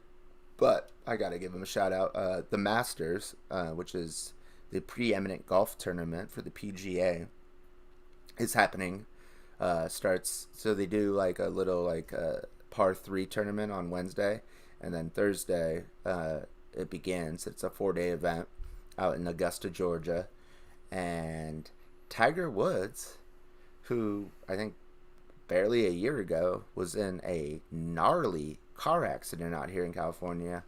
but I gotta give him a shout out. The Masters, which is the preeminent golf tournament for the PGA. Is happening. Starts, so they do like a little like par 3 tournament on Wednesday, and then Thursday it begins. It's a 4-day event out in Augusta, Georgia, and Tiger Woods, who I think barely a year ago was in a gnarly car accident out here in California,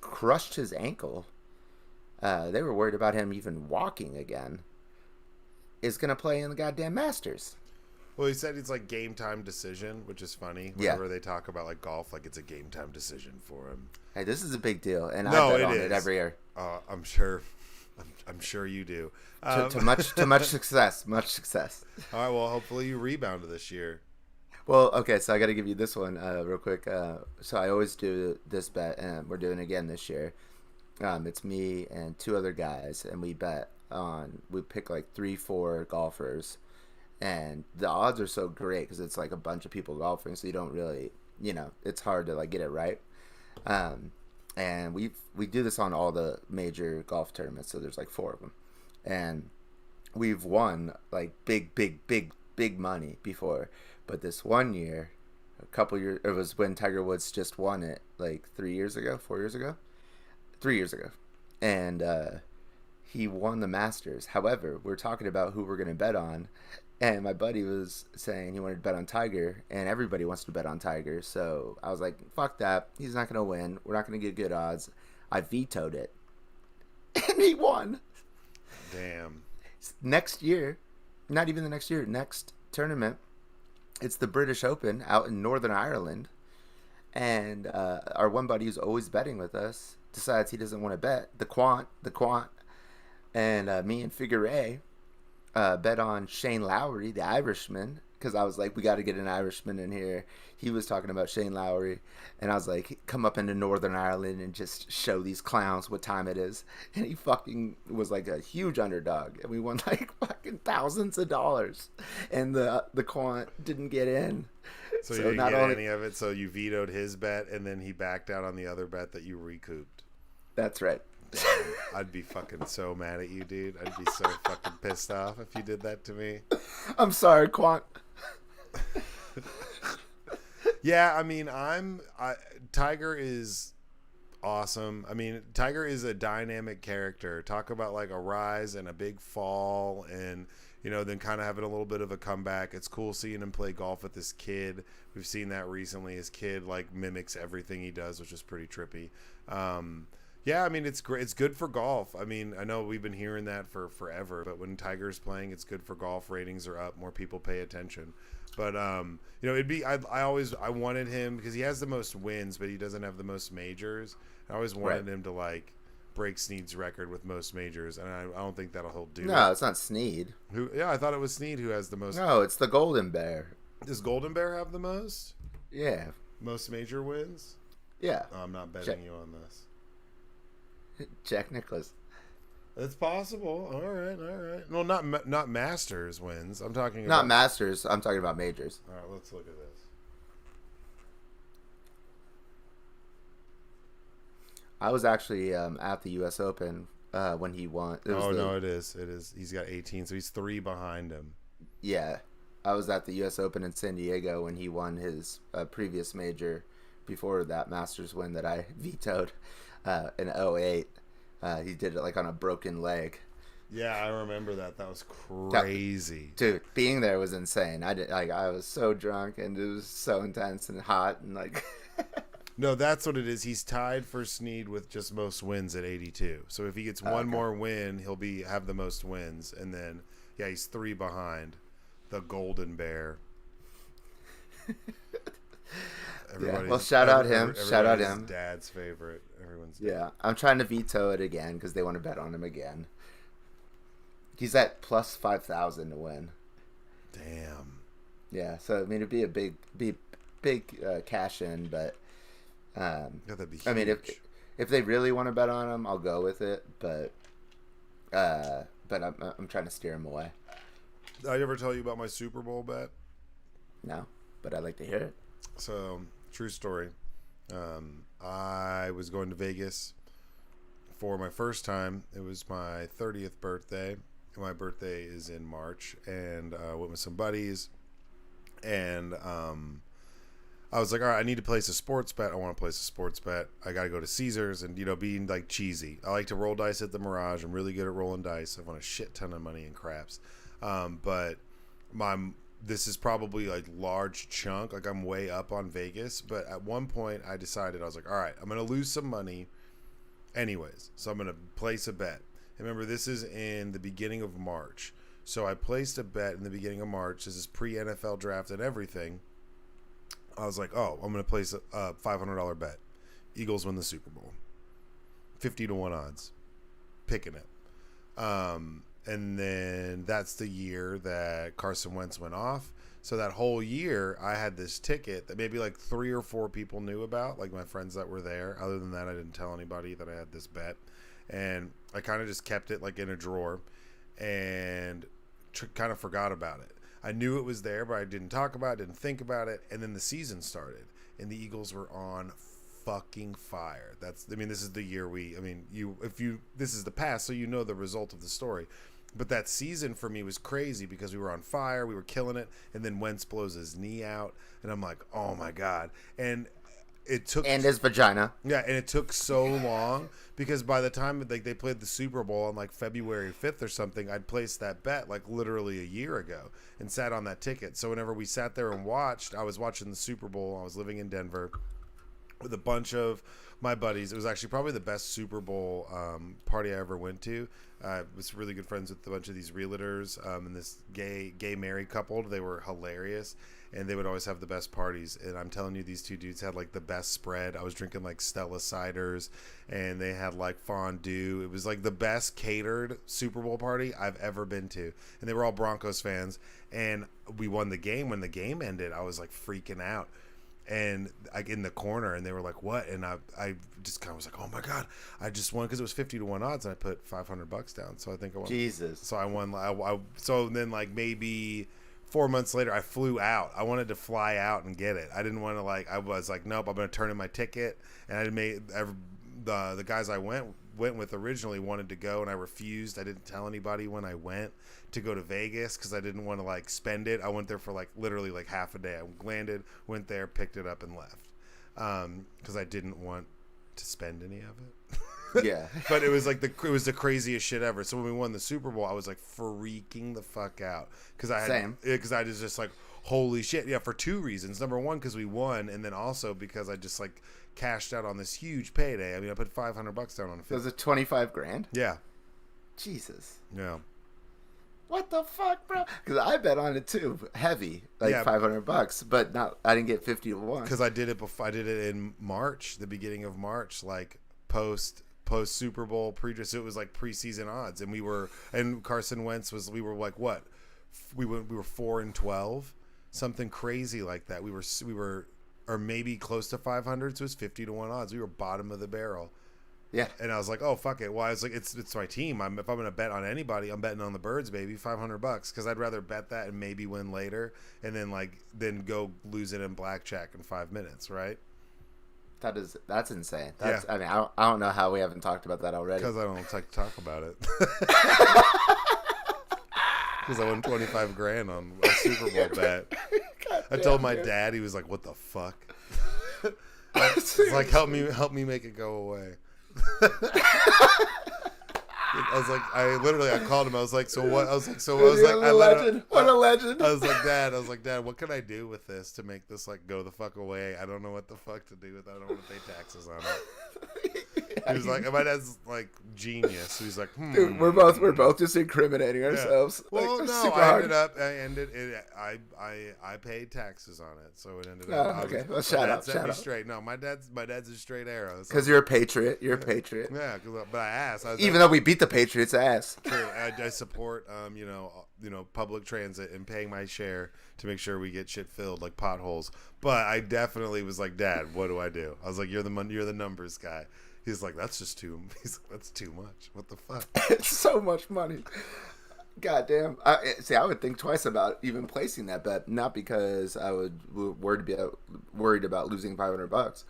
crushed his ankle. They were worried about him even walking again. Is going to play in the goddamn Masters. Well, he said it's like game time decision, which is funny. Whenever they talk about like golf, like it's a game time decision for him. Hey, this is a big deal, and I bet on it every year. I'm sure. I'm sure you do. To much success. Much success. All right. Well, hopefully you rebound this year. Well, okay. So I got to give you this one real quick. So I always do this bet, and we're doing it again this year. It's me and 2 other guys, and we bet on. We pick like 3-4 golfers, and the odds are so great because it's like a bunch of people golfing, so you don't really, it's hard to like get it right. And we do this on all the major golf tournaments, so there's like 4 of them, and we've won like big money before. But this one year, a couple years, it was when Tiger Woods just won it like 4 years ago, 3 years ago, and he won the Masters. However, we're talking about who we're going to bet on, and my buddy was saying he wanted to bet on Tiger, and everybody wants to bet on Tiger. So I was like, fuck that. He's not going to win. We're not going to get good odds. I vetoed it, and he won. Damn. Next year, not even the next year, next tournament, it's the British Open out in Northern Ireland, and our one buddy who's always betting with us decides he doesn't want to bet. The Quant, and me and Figure bet on Shane Lowry, the Irishman, because I was like, we got to get an Irishman in here. He was talking about Shane Lowry, and I was like, come up into Northern Ireland and just show these clowns what time it is. And he fucking was like a huge underdog, and we won like fucking thousands of dollars, and the Quant didn't get in. So you didn't get any of it. So you vetoed his bet, and then he backed out on the other bet that you recouped. That's right. Damn, I'd be fucking so mad at you, dude. I'd be so fucking pissed off if you did that to me. I'm sorry, Quant. Yeah, I mean, Tiger is awesome. I mean, Tiger is a dynamic character. Talk about like a rise and a big fall, and then kind of having a little bit of a comeback. It's cool seeing him play golf with this kid. We've seen that recently. His kid like mimics everything he does, which is pretty trippy. Yeah, I mean, it's great. It's good for golf. I mean, I know we've been hearing that for forever, but when Tiger's playing, it's good for golf. Ratings are up. More people pay attention. But, I wanted him because he has the most wins, but he doesn't have the most majors. I always wanted him to like break Snead's record with most majors, and I don't think he'll do. No, it's not Snead. Yeah, I thought it was Snead who has the most. No, it's the Golden Bear. Does Golden Bear have the most? Yeah. Most major wins? Yeah. I'm not betting you on this. Jack Nicklaus. It's possible. All right. Well, not Masters wins. I'm talking about... Not Masters. I'm talking about majors. All right, let's look at this. I was actually at the U.S. Open when he won. It is. He's got 18, so he's 3 behind him. Yeah. I was at the U.S. Open in San Diego when he won his previous major before that Masters win that I vetoed in 2008. He did it like on a broken leg. Yeah, I remember that. That was crazy. Dude, being there was insane. I was so drunk, and it was so intense and hot, and like. No, that's what it is. He's tied for Snead with just most wins at 82. So if he gets one more win, he'll have the most wins, and then he's 3 behind the Golden Bear. Well, shout out him. Shout out him. Dad's favorite. Everyone's dad. Yeah, I'm trying to veto it again because they want to bet on him again. He's at plus 5,000 to win. Damn. Yeah, so I mean it'd be a big cash in, but that'd be huge. I mean if they really want to bet on him, I'll go with it, but I'm trying to steer him away. Did I ever tell you about my Super Bowl bet? No, but I'd like to hear it. So, true story. I was going to Vegas for my first time. It was my 30th birthday. My birthday is in March, and I went with some buddies. And I was like, all right, I need to place a sports bet. I want to place a sports bet. I got to go to Caesars and, being like cheesy. I like to roll dice at the Mirage. I'm really good at rolling dice. I've won a shit ton of money in craps. But this is probably like large chunk. Like I'm way up on Vegas. But at one point I decided, I was like, all right, I'm going to lose some money anyways. So I'm going to place a bet. And remember, this is in the beginning of March. So I placed a bet in the beginning of March. This is pre-NFL draft and everything. I was like, oh, I'm going to place a $500 bet. Eagles win the Super Bowl. 50-1 odds. Picking it. And then that's the year that Carson Wentz went off. So that whole year, I had this ticket that maybe like 3 or 4 people knew about, like my friends that were there. Other than that, I didn't tell anybody that I had this bet. And I kind of just kept it like in a drawer and kind of forgot about it. I knew it was there, but I didn't talk about it, didn't think about it. And then the season started, and the Eagles were on fucking fire. This is the year this is the past, so you know the result of the story. But that season for me was crazy because we were on fire, we were killing it, and then Wentz blows his knee out, and I'm like, oh my God. And his vagina. Yeah, and it took so long because by the time they played the Super Bowl on like February 5th or something, I'd placed that bet like literally a year ago and sat on that ticket. So whenever we sat there and watched, I was watching the Super Bowl. I was living in Denver with a bunch of my buddies. It was actually probably the best Super Bowl party I ever went to. I was really good friends with a bunch of these realtors and this gay married couple. They were hilarious, and they would always have the best parties. And I'm telling you, these two dudes had like the best spread. I was drinking like Stella ciders, and they had like fondue. It was like the best catered Super Bowl party I've ever been to. And they were all Broncos fans, and we won the game. When the game ended, I was like freaking out. And like in the corner, and they were like, what? And I just kind of was like, oh my God, I just won, because it was 50-1 odds, and I put $500 down. So I think I won. Jesus. So I won. So then like maybe 4 months later, I flew out. I wanted to fly out and get it. I didn't want to I was like, nope, I'm going to turn in my ticket. And I made the guys I went with originally wanted to go, and I refused. I didn't tell anybody when I went to go to Vegas because I didn't want to spend it. I went there for literally half a day. I landed, went there, picked it up, and left because I didn't want to spend any of it. Yeah. But it was it was the craziest shit ever. So when we won the Super Bowl, I was freaking the fuck out because I was just holy shit. Yeah, for 2 reasons. Number one, because we won, and then also because I just cashed out on this huge payday. I mean, I put $500 down on it. Was it $25,000? Yeah. Jesus. Yeah. What the fuck, bro? Because I bet on it too, heavy, $500, but I didn't get 50-1. Because I did it before. I did it in March, the beginning of March, post Super Bowl so it was preseason odds, and Carson Wentz we were what? We were 4-12, something crazy like that. We were or maybe close to 500, so it was 50-1 odds. We were bottom of the barrel. Yeah. And I was like, oh, fuck it. Well, I was like, it's my team. If I'm going to bet on anybody, I'm betting on the Birds, baby, $500, because I'd rather bet that and maybe win later, and then go lose it in blackjack in 5 minutes, right? That's insane. I mean, I don't know how we haven't talked about that already. Because I don't like to talk about it. Because I won $25,000 on a Super Bowl bet. I told my dad, he was like, what the fuck? It's help me make it go away. I was I called him. I was like, so what? I was like, what a legend. I was like, Dad, what can I do with this to make this go the fuck away? I don't know what the fuck to do with it. I don't want to pay taxes on it. He was like, my dad's genius. He's like, Dude, we're both just incriminating ourselves. Yeah. Well, no, I paid taxes on it, so it ended up. Okay, well, shout out. Straight. No, my dad's a straight arrow. Because you're a patriot. You're a patriot. Yeah, but I asked. Even though we beat the Patriots' ass. True. I support public transit and paying my share to make sure we get shit filled like potholes. But I definitely was like, Dad, what do I do? I was like, you're the numbers guy. He's like, that's too much. What the fuck? It's so much money. God damn. I would think twice about even placing that bet, not because I would worried about losing $500.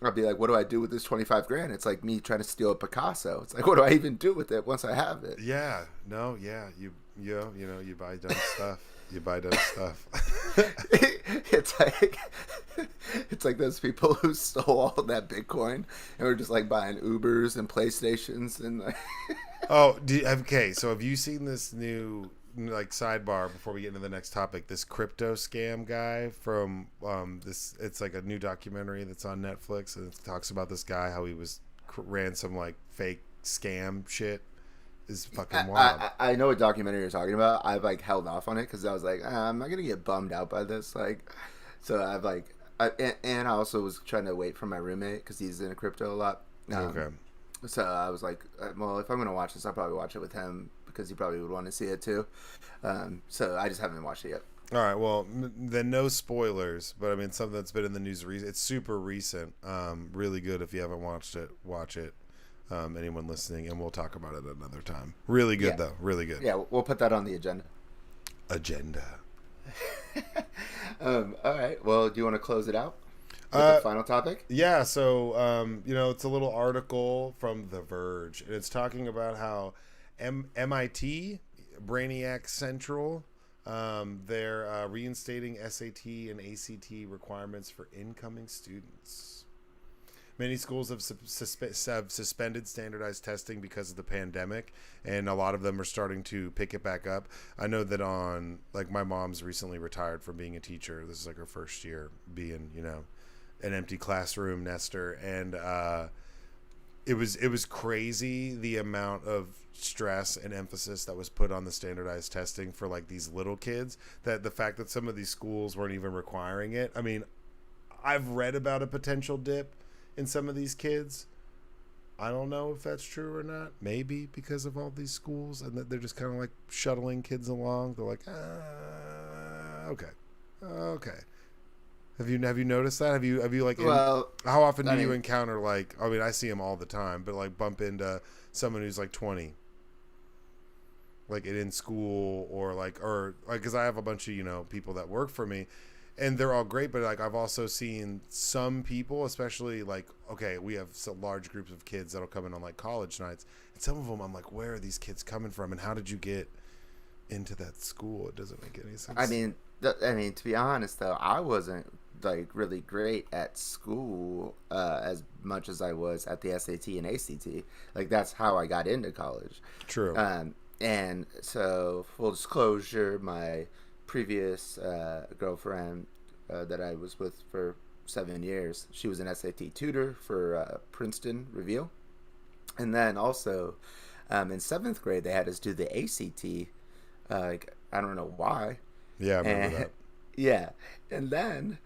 I'd be like, what do I do with this $25,000? It's like me trying to steal a Picasso. It's like, what do I even do with it once I have it? Yeah. No. Yeah. You buy dumb stuff. You buy dumb stuff. It's like it's like those people who stole all that Bitcoin and were just like buying Ubers and PlayStations and like. Oh, okay. So have you seen this new like sidebar before we get into the next topic? This crypto scam guy from this. It's like a new documentary that's on Netflix, and it talks about this guy how he ran some like fake scam shit. Is fucking wild. I know what documentary you're talking about. I've like held off on it because I was like, I'm not gonna get bummed out by this. Like, so I've like, and I also was trying to wait for my roommate because he's in crypto a lot. Okay. So I was like, well, if I'm gonna watch this, I'll probably watch it with him because he probably would want to see it too. So I just haven't watched it yet. All right. Well, then no spoilers. But I mean, something that's been in the news. It's super recent. Really good. If you haven't watched it, watch it. Anyone listening, and we'll talk about it another time. Really good though. Really good. Yeah, we'll put that on the agenda. All right. Well, do you want to close it out with the final topic? Yeah. So it's a little article from The Verge, and it's talking about how MIT, Brainiac Central, they're reinstating SAT and ACT requirements for incoming students. Many schools have suspended standardized testing because of the pandemic, and a lot of them are starting to pick it back up. I know that my mom's recently retired from being a teacher. This is like her first year being, an empty classroom nester, and it was crazy the amount of stress and emphasis that was put on the standardized testing for like these little kids, that the fact that some of these schools weren't even requiring it. I mean, I've read about a potential dip in some of these kids. I don't know if that's true or not. Maybe because of all these schools and that they're just kind of like shuttling kids along. They're like, okay. Have you noticed that? Have you like? How often do you encounter like? I mean, I see them all the time, but like bump into someone who's like 20, like in school or because I have a bunch of people that work for me. And they're all great, but like I've also seen some people, especially like, okay, we have some large groups of kids that'll come in on like college nights, and some of them I'm like, where are these kids coming from, and how did you get into that school? It doesn't make any sense. I mean, to be honest though, I wasn't like really great at school as much as I was at the SAT and ACT. Like that's how I got into college. True. And so full disclosure, my previous girlfriend that I was with for 7 years, she was an SAT tutor for Princeton Review, and then also in 7th grade they had us do the ACT. I don't know why. Yeah, I remember that. Yeah, and then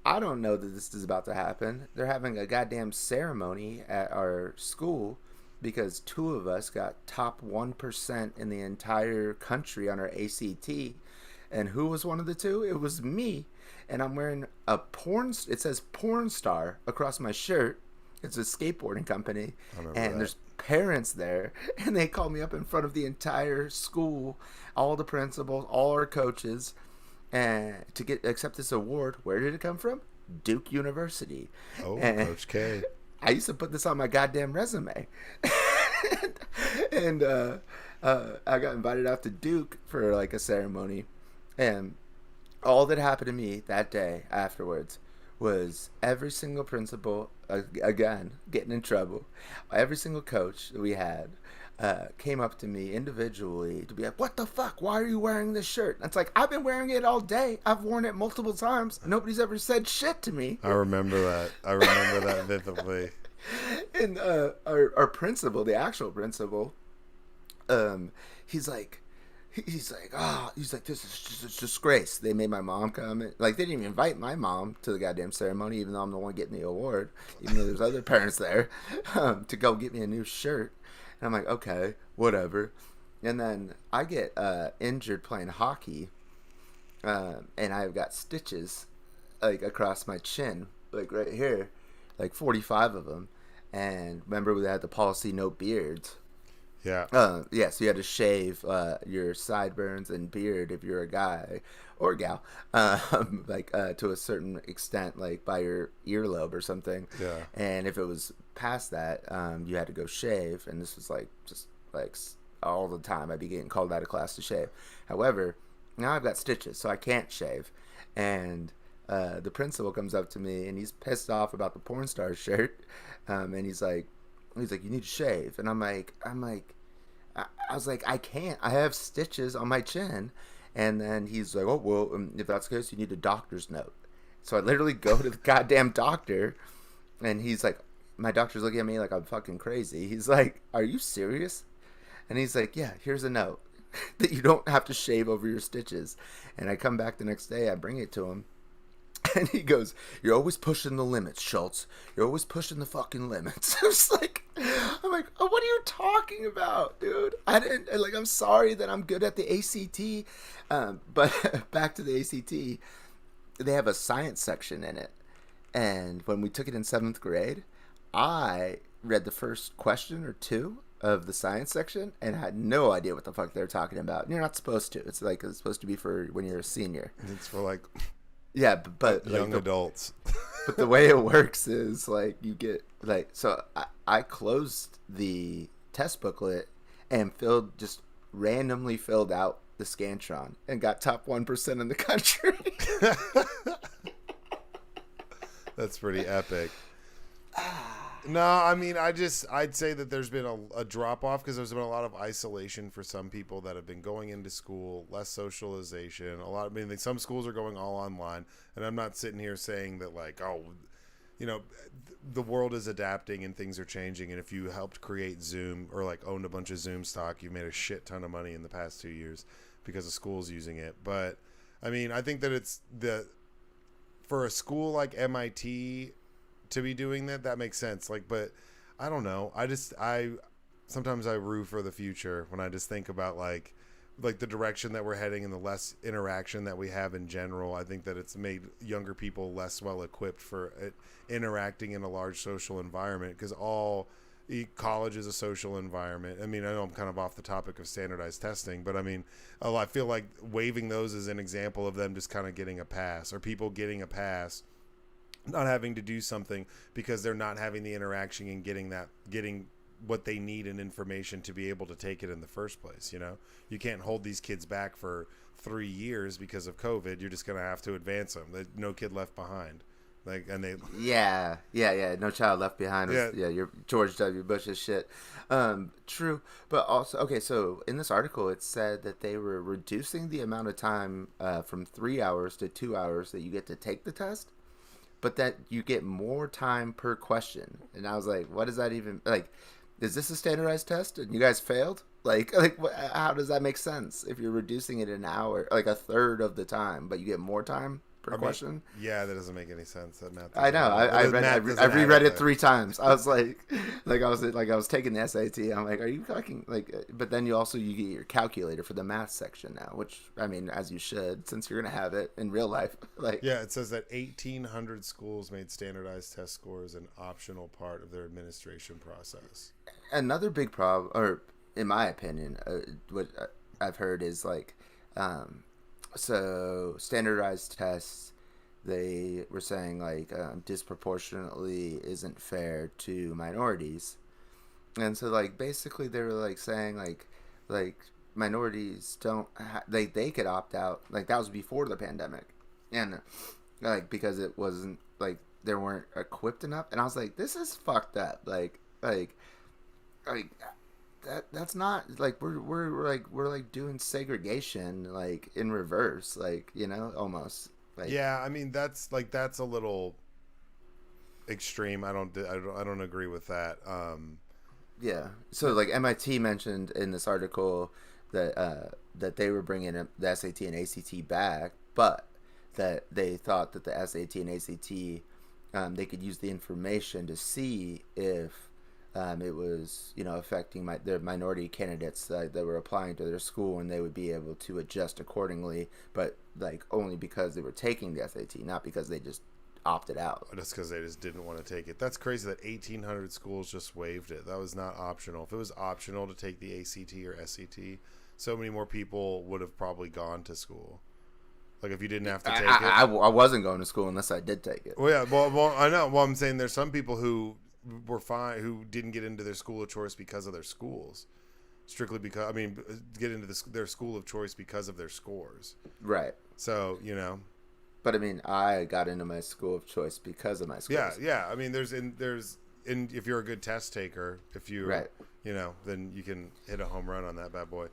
I don't know that this is about to happen. They're having a goddamn ceremony at our school because 2 of us got top 1% in the entire country on our ACT. And who was one of the 2? It was me. And I'm wearing it says porn star across my shirt. It's a skateboarding company. And there's parents there. And they called me up in front of the entire school, all the principals, all our coaches, and to accept this award. Where did it come from? Duke University. Oh, and Coach K. I used to put this on my goddamn resume. and I got invited out to Duke for like a ceremony. And all that happened to me that day afterwards was every single principal, again, getting in trouble. Every single coach that we had came up to me individually to be like, what the fuck? Why are you wearing this shirt? And it's like, I've been wearing it all day. I've worn it multiple times. Nobody's ever said shit to me. I remember that vividly. And our principal, the actual principal, he's like, this is just a disgrace. They made my mom come. Like, they didn't even invite my mom to the goddamn ceremony, even though I'm the one getting the award, even though there's other parents there, to go get me a new shirt. And I'm like, okay, whatever. And then I get injured playing hockey, and I've got stitches, like, across my chin, like, right here, like 45 of them. And remember, we had the policy no beards. Yeah. So you had to shave your sideburns and beard if you're a guy or gal, to a certain extent, like by your earlobe or something. Yeah. And if it was past that, you had to go shave. And this was like just like all the time. I'd be getting called out of class to shave. However, now I've got stitches, so I can't shave. And the principal comes up to me and he's pissed off about the porn star shirt, and he's like, you need to shave. And I was like, I can't. I have stitches on my chin. And then he's like, oh well, if that's the case, you need a doctor's note. So I literally go to the goddamn doctor, and he's like, my doctor's looking at me like I'm fucking crazy. He's like, are you serious? And he's like, yeah, here's a note that you don't have to shave over your stitches. And I come back the next day, I bring it to him, and he goes, you're always pushing the limits, Schultz. You're always pushing the fucking limits. I'm like, oh, what are you talking about, dude? I'm sorry that I'm good at the ACT. But back to the ACT, they have a science section in it. And when we took it in 7th grade, I read the first question or two of the science section and had no idea what the fuck they're talking about. And you're not supposed to. It's supposed to be for when you're a senior. It's for like yeah, but young adults. But the way it works is like you get like so I closed the test booklet and randomly filled out the Scantron and got top 1% in the country. That's pretty epic. No, I mean, I'd say that there's been a drop off because there's been a lot of isolation for some people that have been going into school, less socialization. Some schools are going all online, and I'm not sitting here saying that like, oh, the world is adapting and things are changing. And if you helped create Zoom or like owned a bunch of Zoom stock, you made a shit ton of money in the past 2 years because of schools using it. But I mean, I think that for a school like MIT to be doing that makes sense. Like, but I don't know. Sometimes I rue for the future when I just think about like the direction that we're heading and the less interaction that we have in general. I think that it's made younger people less well equipped for interacting in a large social environment because college is a social environment. I mean, I know I'm kind of off the topic of standardized testing, but I mean, I feel like waiving those is an example of them just kind of getting a pass or people getting a pass, not having to do something because they're not having the interaction and getting what they need and information to be able to take it in the first place. You can't hold these kids back for 3 years because of COVID. You're just going to have to advance them. No kid left behind. Yeah, no child left behind. You're George W. Bush's shit. True, but also okay. So in this article, it said that they were reducing the amount of time from 3 hours to 2 hours that you get to take the test, but that you get more time per question. And I was like, what does that even like? Is this a standardized test and you guys failed? How does that make sense if you're reducing it an hour, like a third of the time, but you get more time per question? Yeah, that doesn't make any sense. That math I know. I reread it 3 times. I was I was taking the SAT. I'm like, are you fucking like? But then you get your calculator for the math section now, which I mean, as you should, since you're gonna have it in real life. Yeah, it says that 1,800 schools made standardized test scores an optional part of their administration process. Another big problem, or in my opinion, what I've heard is so standardized tests, they were saying disproportionately isn't fair to minorities, and so basically they were saying minorities don't they could opt out, that was before the pandemic, and because it wasn't they weren't equipped enough, and I was like, this is fucked up, that's not we're doing segregation in reverse, almost yeah, I mean that's a little extreme. I don't agree with that. Yeah, so MIT mentioned in this article that they were bringing the SAT and ACT back, but that they thought that the SAT and ACT they could use the information to see if it was, affecting their minority candidates that were applying to their school, and they would be able to adjust accordingly, but only because they were taking the SAT, not because they just opted out. Just because they just didn't want to take it. That's crazy that 1,800 schools just waived it. That was not optional. If it was optional to take the ACT or SAT, so many more people would have probably gone to school. If you didn't have to take it. I wasn't going to school unless I did take it. Well, yeah, well, I know. Well, I'm saying there's some people who were fine, who didn't get into their school of choice because of their schools. strictly because get into their school of choice because of their scores. Right. So But I mean, I got into my school of choice because of my scores. Yeah. I mean, there's if you're a good test taker, if you right, then you can hit a home run on that bad boy.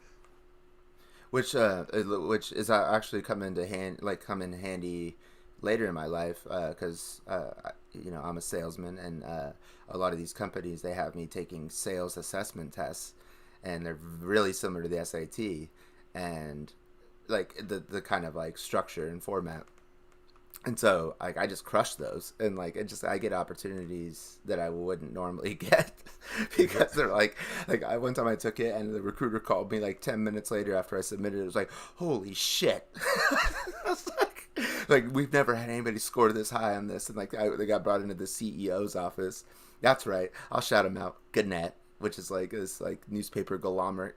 Which is actually come in handy later in my life because I'm a salesman, and a lot of these companies, they have me taking sales assessment tests, and they're really similar to the SAT, and like the kind of like structure and format. And so, like, I just crush those, and like, I get opportunities that I wouldn't normally get because they're like one time I took it, and the recruiter called me like 10 minutes later after I submitted it. It was like, holy shit! I was like, we've never had anybody score this high on this, and like, they got brought into the CEO's office. That's right, I'll shout him out. Gannett, which is like this like newspaper conglomerate.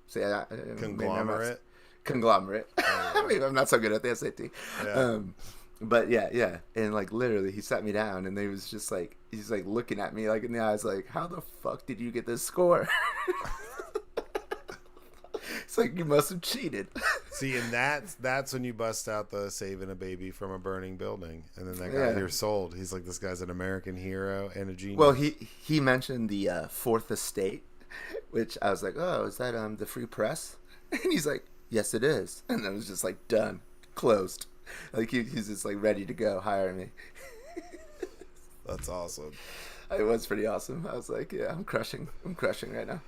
Say that. Conglomerate. Maybe I'm not so good at the SAT. Yeah. But yeah. And like literally he sat me down, and he's like looking at me like in the eyes like, how the fuck did you get this score? It's like, you must have cheated. See, and that's when you bust out the saving a baby from a burning building, and then that guy you're sold. He's like, this guy's an American hero and a genius. Well, he mentioned the Fourth Estate, which I was like, oh, is that the Free Press? And he's like, yes, it is. And I was just like, done, closed. Like he's just like ready to go hire me. That's awesome. It was pretty awesome. I was like, yeah, I'm crushing right now.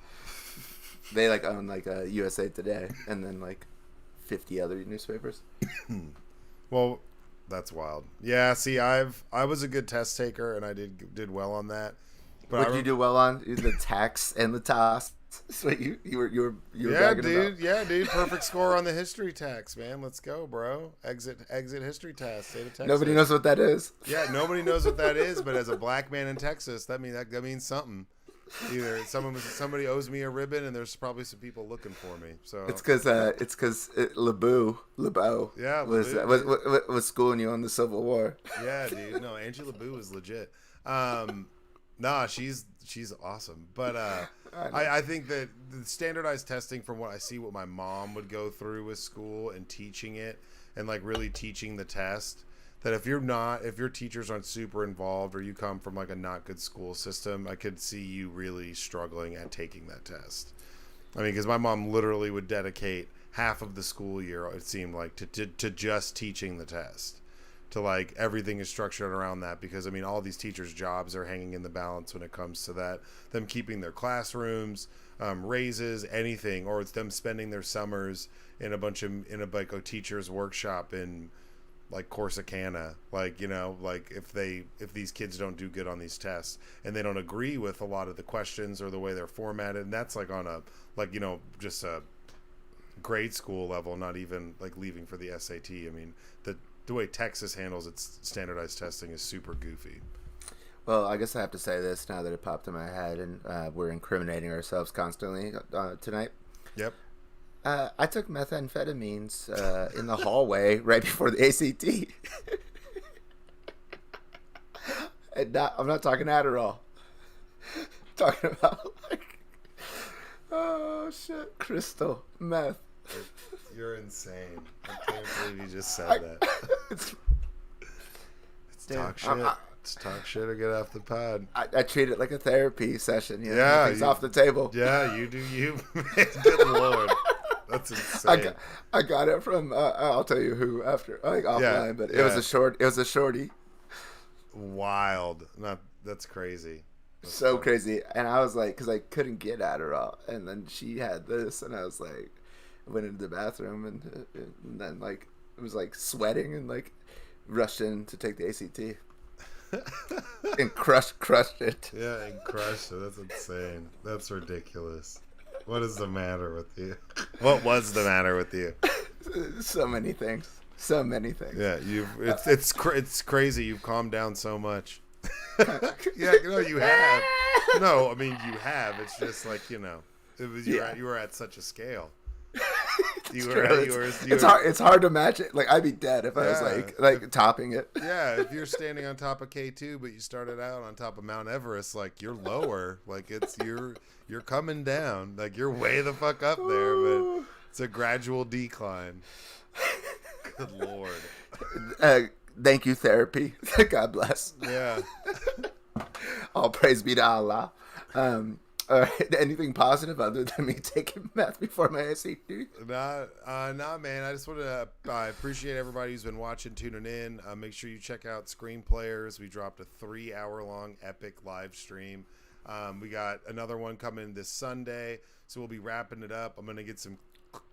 They like own like USA Today, and then like 50 other newspapers. Well, that's wild. Yeah. See, I was a good test taker, and I did well on that. But what did you do well on? The tax and the TOS. So you were dude. Yeah, dude. Perfect score on the history tax, man. Let's go, bro. Exit history test. State of Texas. Nobody knows what that is. Yeah, nobody knows what that is. But as a black man in Texas, that means something. Either somebody owes me a ribbon, and there's probably some people looking for me. So it's because LeBeau was schooling you on the Civil War. Yeah, dude. No, Angie LeBeau is legit. Nah, she's awesome. But I think that the standardized testing, from what I see, what my mom would go through with school and teaching it, and like really teaching the test, that if your teachers aren't super involved, or you come from like a not good school system, I could see you really struggling at taking that test. I mean, because my mom literally would dedicate half of the school year, it seemed like, to just teaching the test. To like, everything is structured around that, because I mean, all these teachers' jobs are hanging in the balance when it comes to that. Them keeping their classrooms, raises, anything, or it's them spending their summers in a teacher's workshop in like Corsicana, like, like if these kids don't do good on these tests, and they don't agree with a lot of the questions or the way they're formatted, and that's like on a just a grade school level, not even like leaving for the SAT. I mean, the way Texas handles its standardized testing is super goofy. Well, I guess I have to say this now that it popped in my head, and we're incriminating ourselves constantly tonight. Yep. I took methamphetamines in the hallway right before the ACT. And I'm not talking Adderall. I'm talking about like, oh shit, crystal meth. You're insane. I can't believe you just said that. It's talk shit. It's talk shit or get off the pod. I treat it like a therapy session. Yeah, it's off the table. Yeah, you do you. Good Lord. That's insane. I got it from I'll tell you who after, like offline, but it was a shorty. Wild. That's crazy. That's so funny. Crazy. And I was like, because I couldn't get Adderall, and then she had this, and I was like, I went into the bathroom, and then like it was like sweating, and like rushed in to take the ACT. And crushed it. Yeah, and crushed it. That's insane. That's ridiculous. What is the matter with you? What was the matter with you? So many things. Yeah, it's crazy. You've calmed down so much. Yeah, no, you have. No, I mean you have. It's just like, it was you were at such a scale. It's hard to match it. Like I'd be dead if I was like topping it. Yeah, if you're standing on top of K2, but you started out on top of Mount Everest, like you're lower. Like you're coming down. Like you're way the fuck up there, but it's a gradual decline. Good Lord. Thank you, therapy. God bless. Yeah. All praise be to Allah. Anything positive other than me taking meth before my SAT? Nah, man. I just want to appreciate everybody who's been watching, tuning in. Make sure you check out Screen Players. We dropped a 3-hour-long epic live stream. We got another one coming this Sunday, so we'll be wrapping it up. I'm going to get some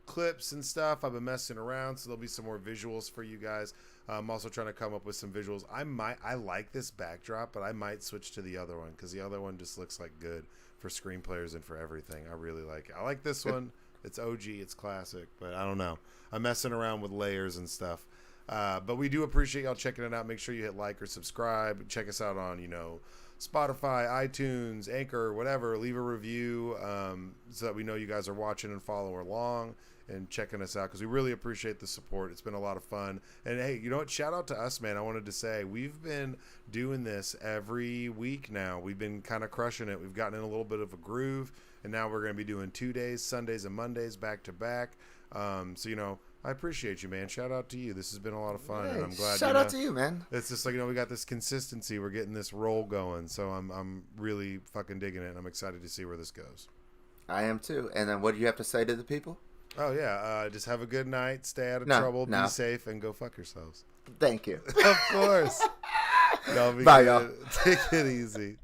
clips and stuff. I've been messing around, so there'll be some more visuals for you guys. I'm also trying to come up with some visuals. I like this backdrop, but I might switch to the other one because the other one just looks like good for Screen Players and for everything. I really like it. I like this one. It's OG, it's classic, but I don't know. I'm messing around with layers and stuff. But we do appreciate y'all checking it out. Make sure you hit like or subscribe. Check us out on, Spotify, iTunes, Anchor, whatever. Leave a review so that we know you guys are watching and follow along and checking us out because we really appreciate the support. It's been a lot of fun. And hey, you know what? Shout out to us, man. I wanted to say we've been doing this every week now. We've been kind of crushing it. We've gotten in a little bit of a groove, and now we're going to be doing 2 days, Sundays and Mondays back to back. So, I appreciate you, man. Shout out to you. This has been a lot of fun, and I'm glad. Shout out to you, man. It's just like we got this consistency. We're getting this roll going, so I'm really fucking digging it, and I'm excited to see where this goes. I am too. And then, what do you have to say to the people? Oh yeah, just have a good night. Stay out of trouble. Be safe, and go fuck yourselves. Thank you. Of course. Bye, y'all. Take it easy.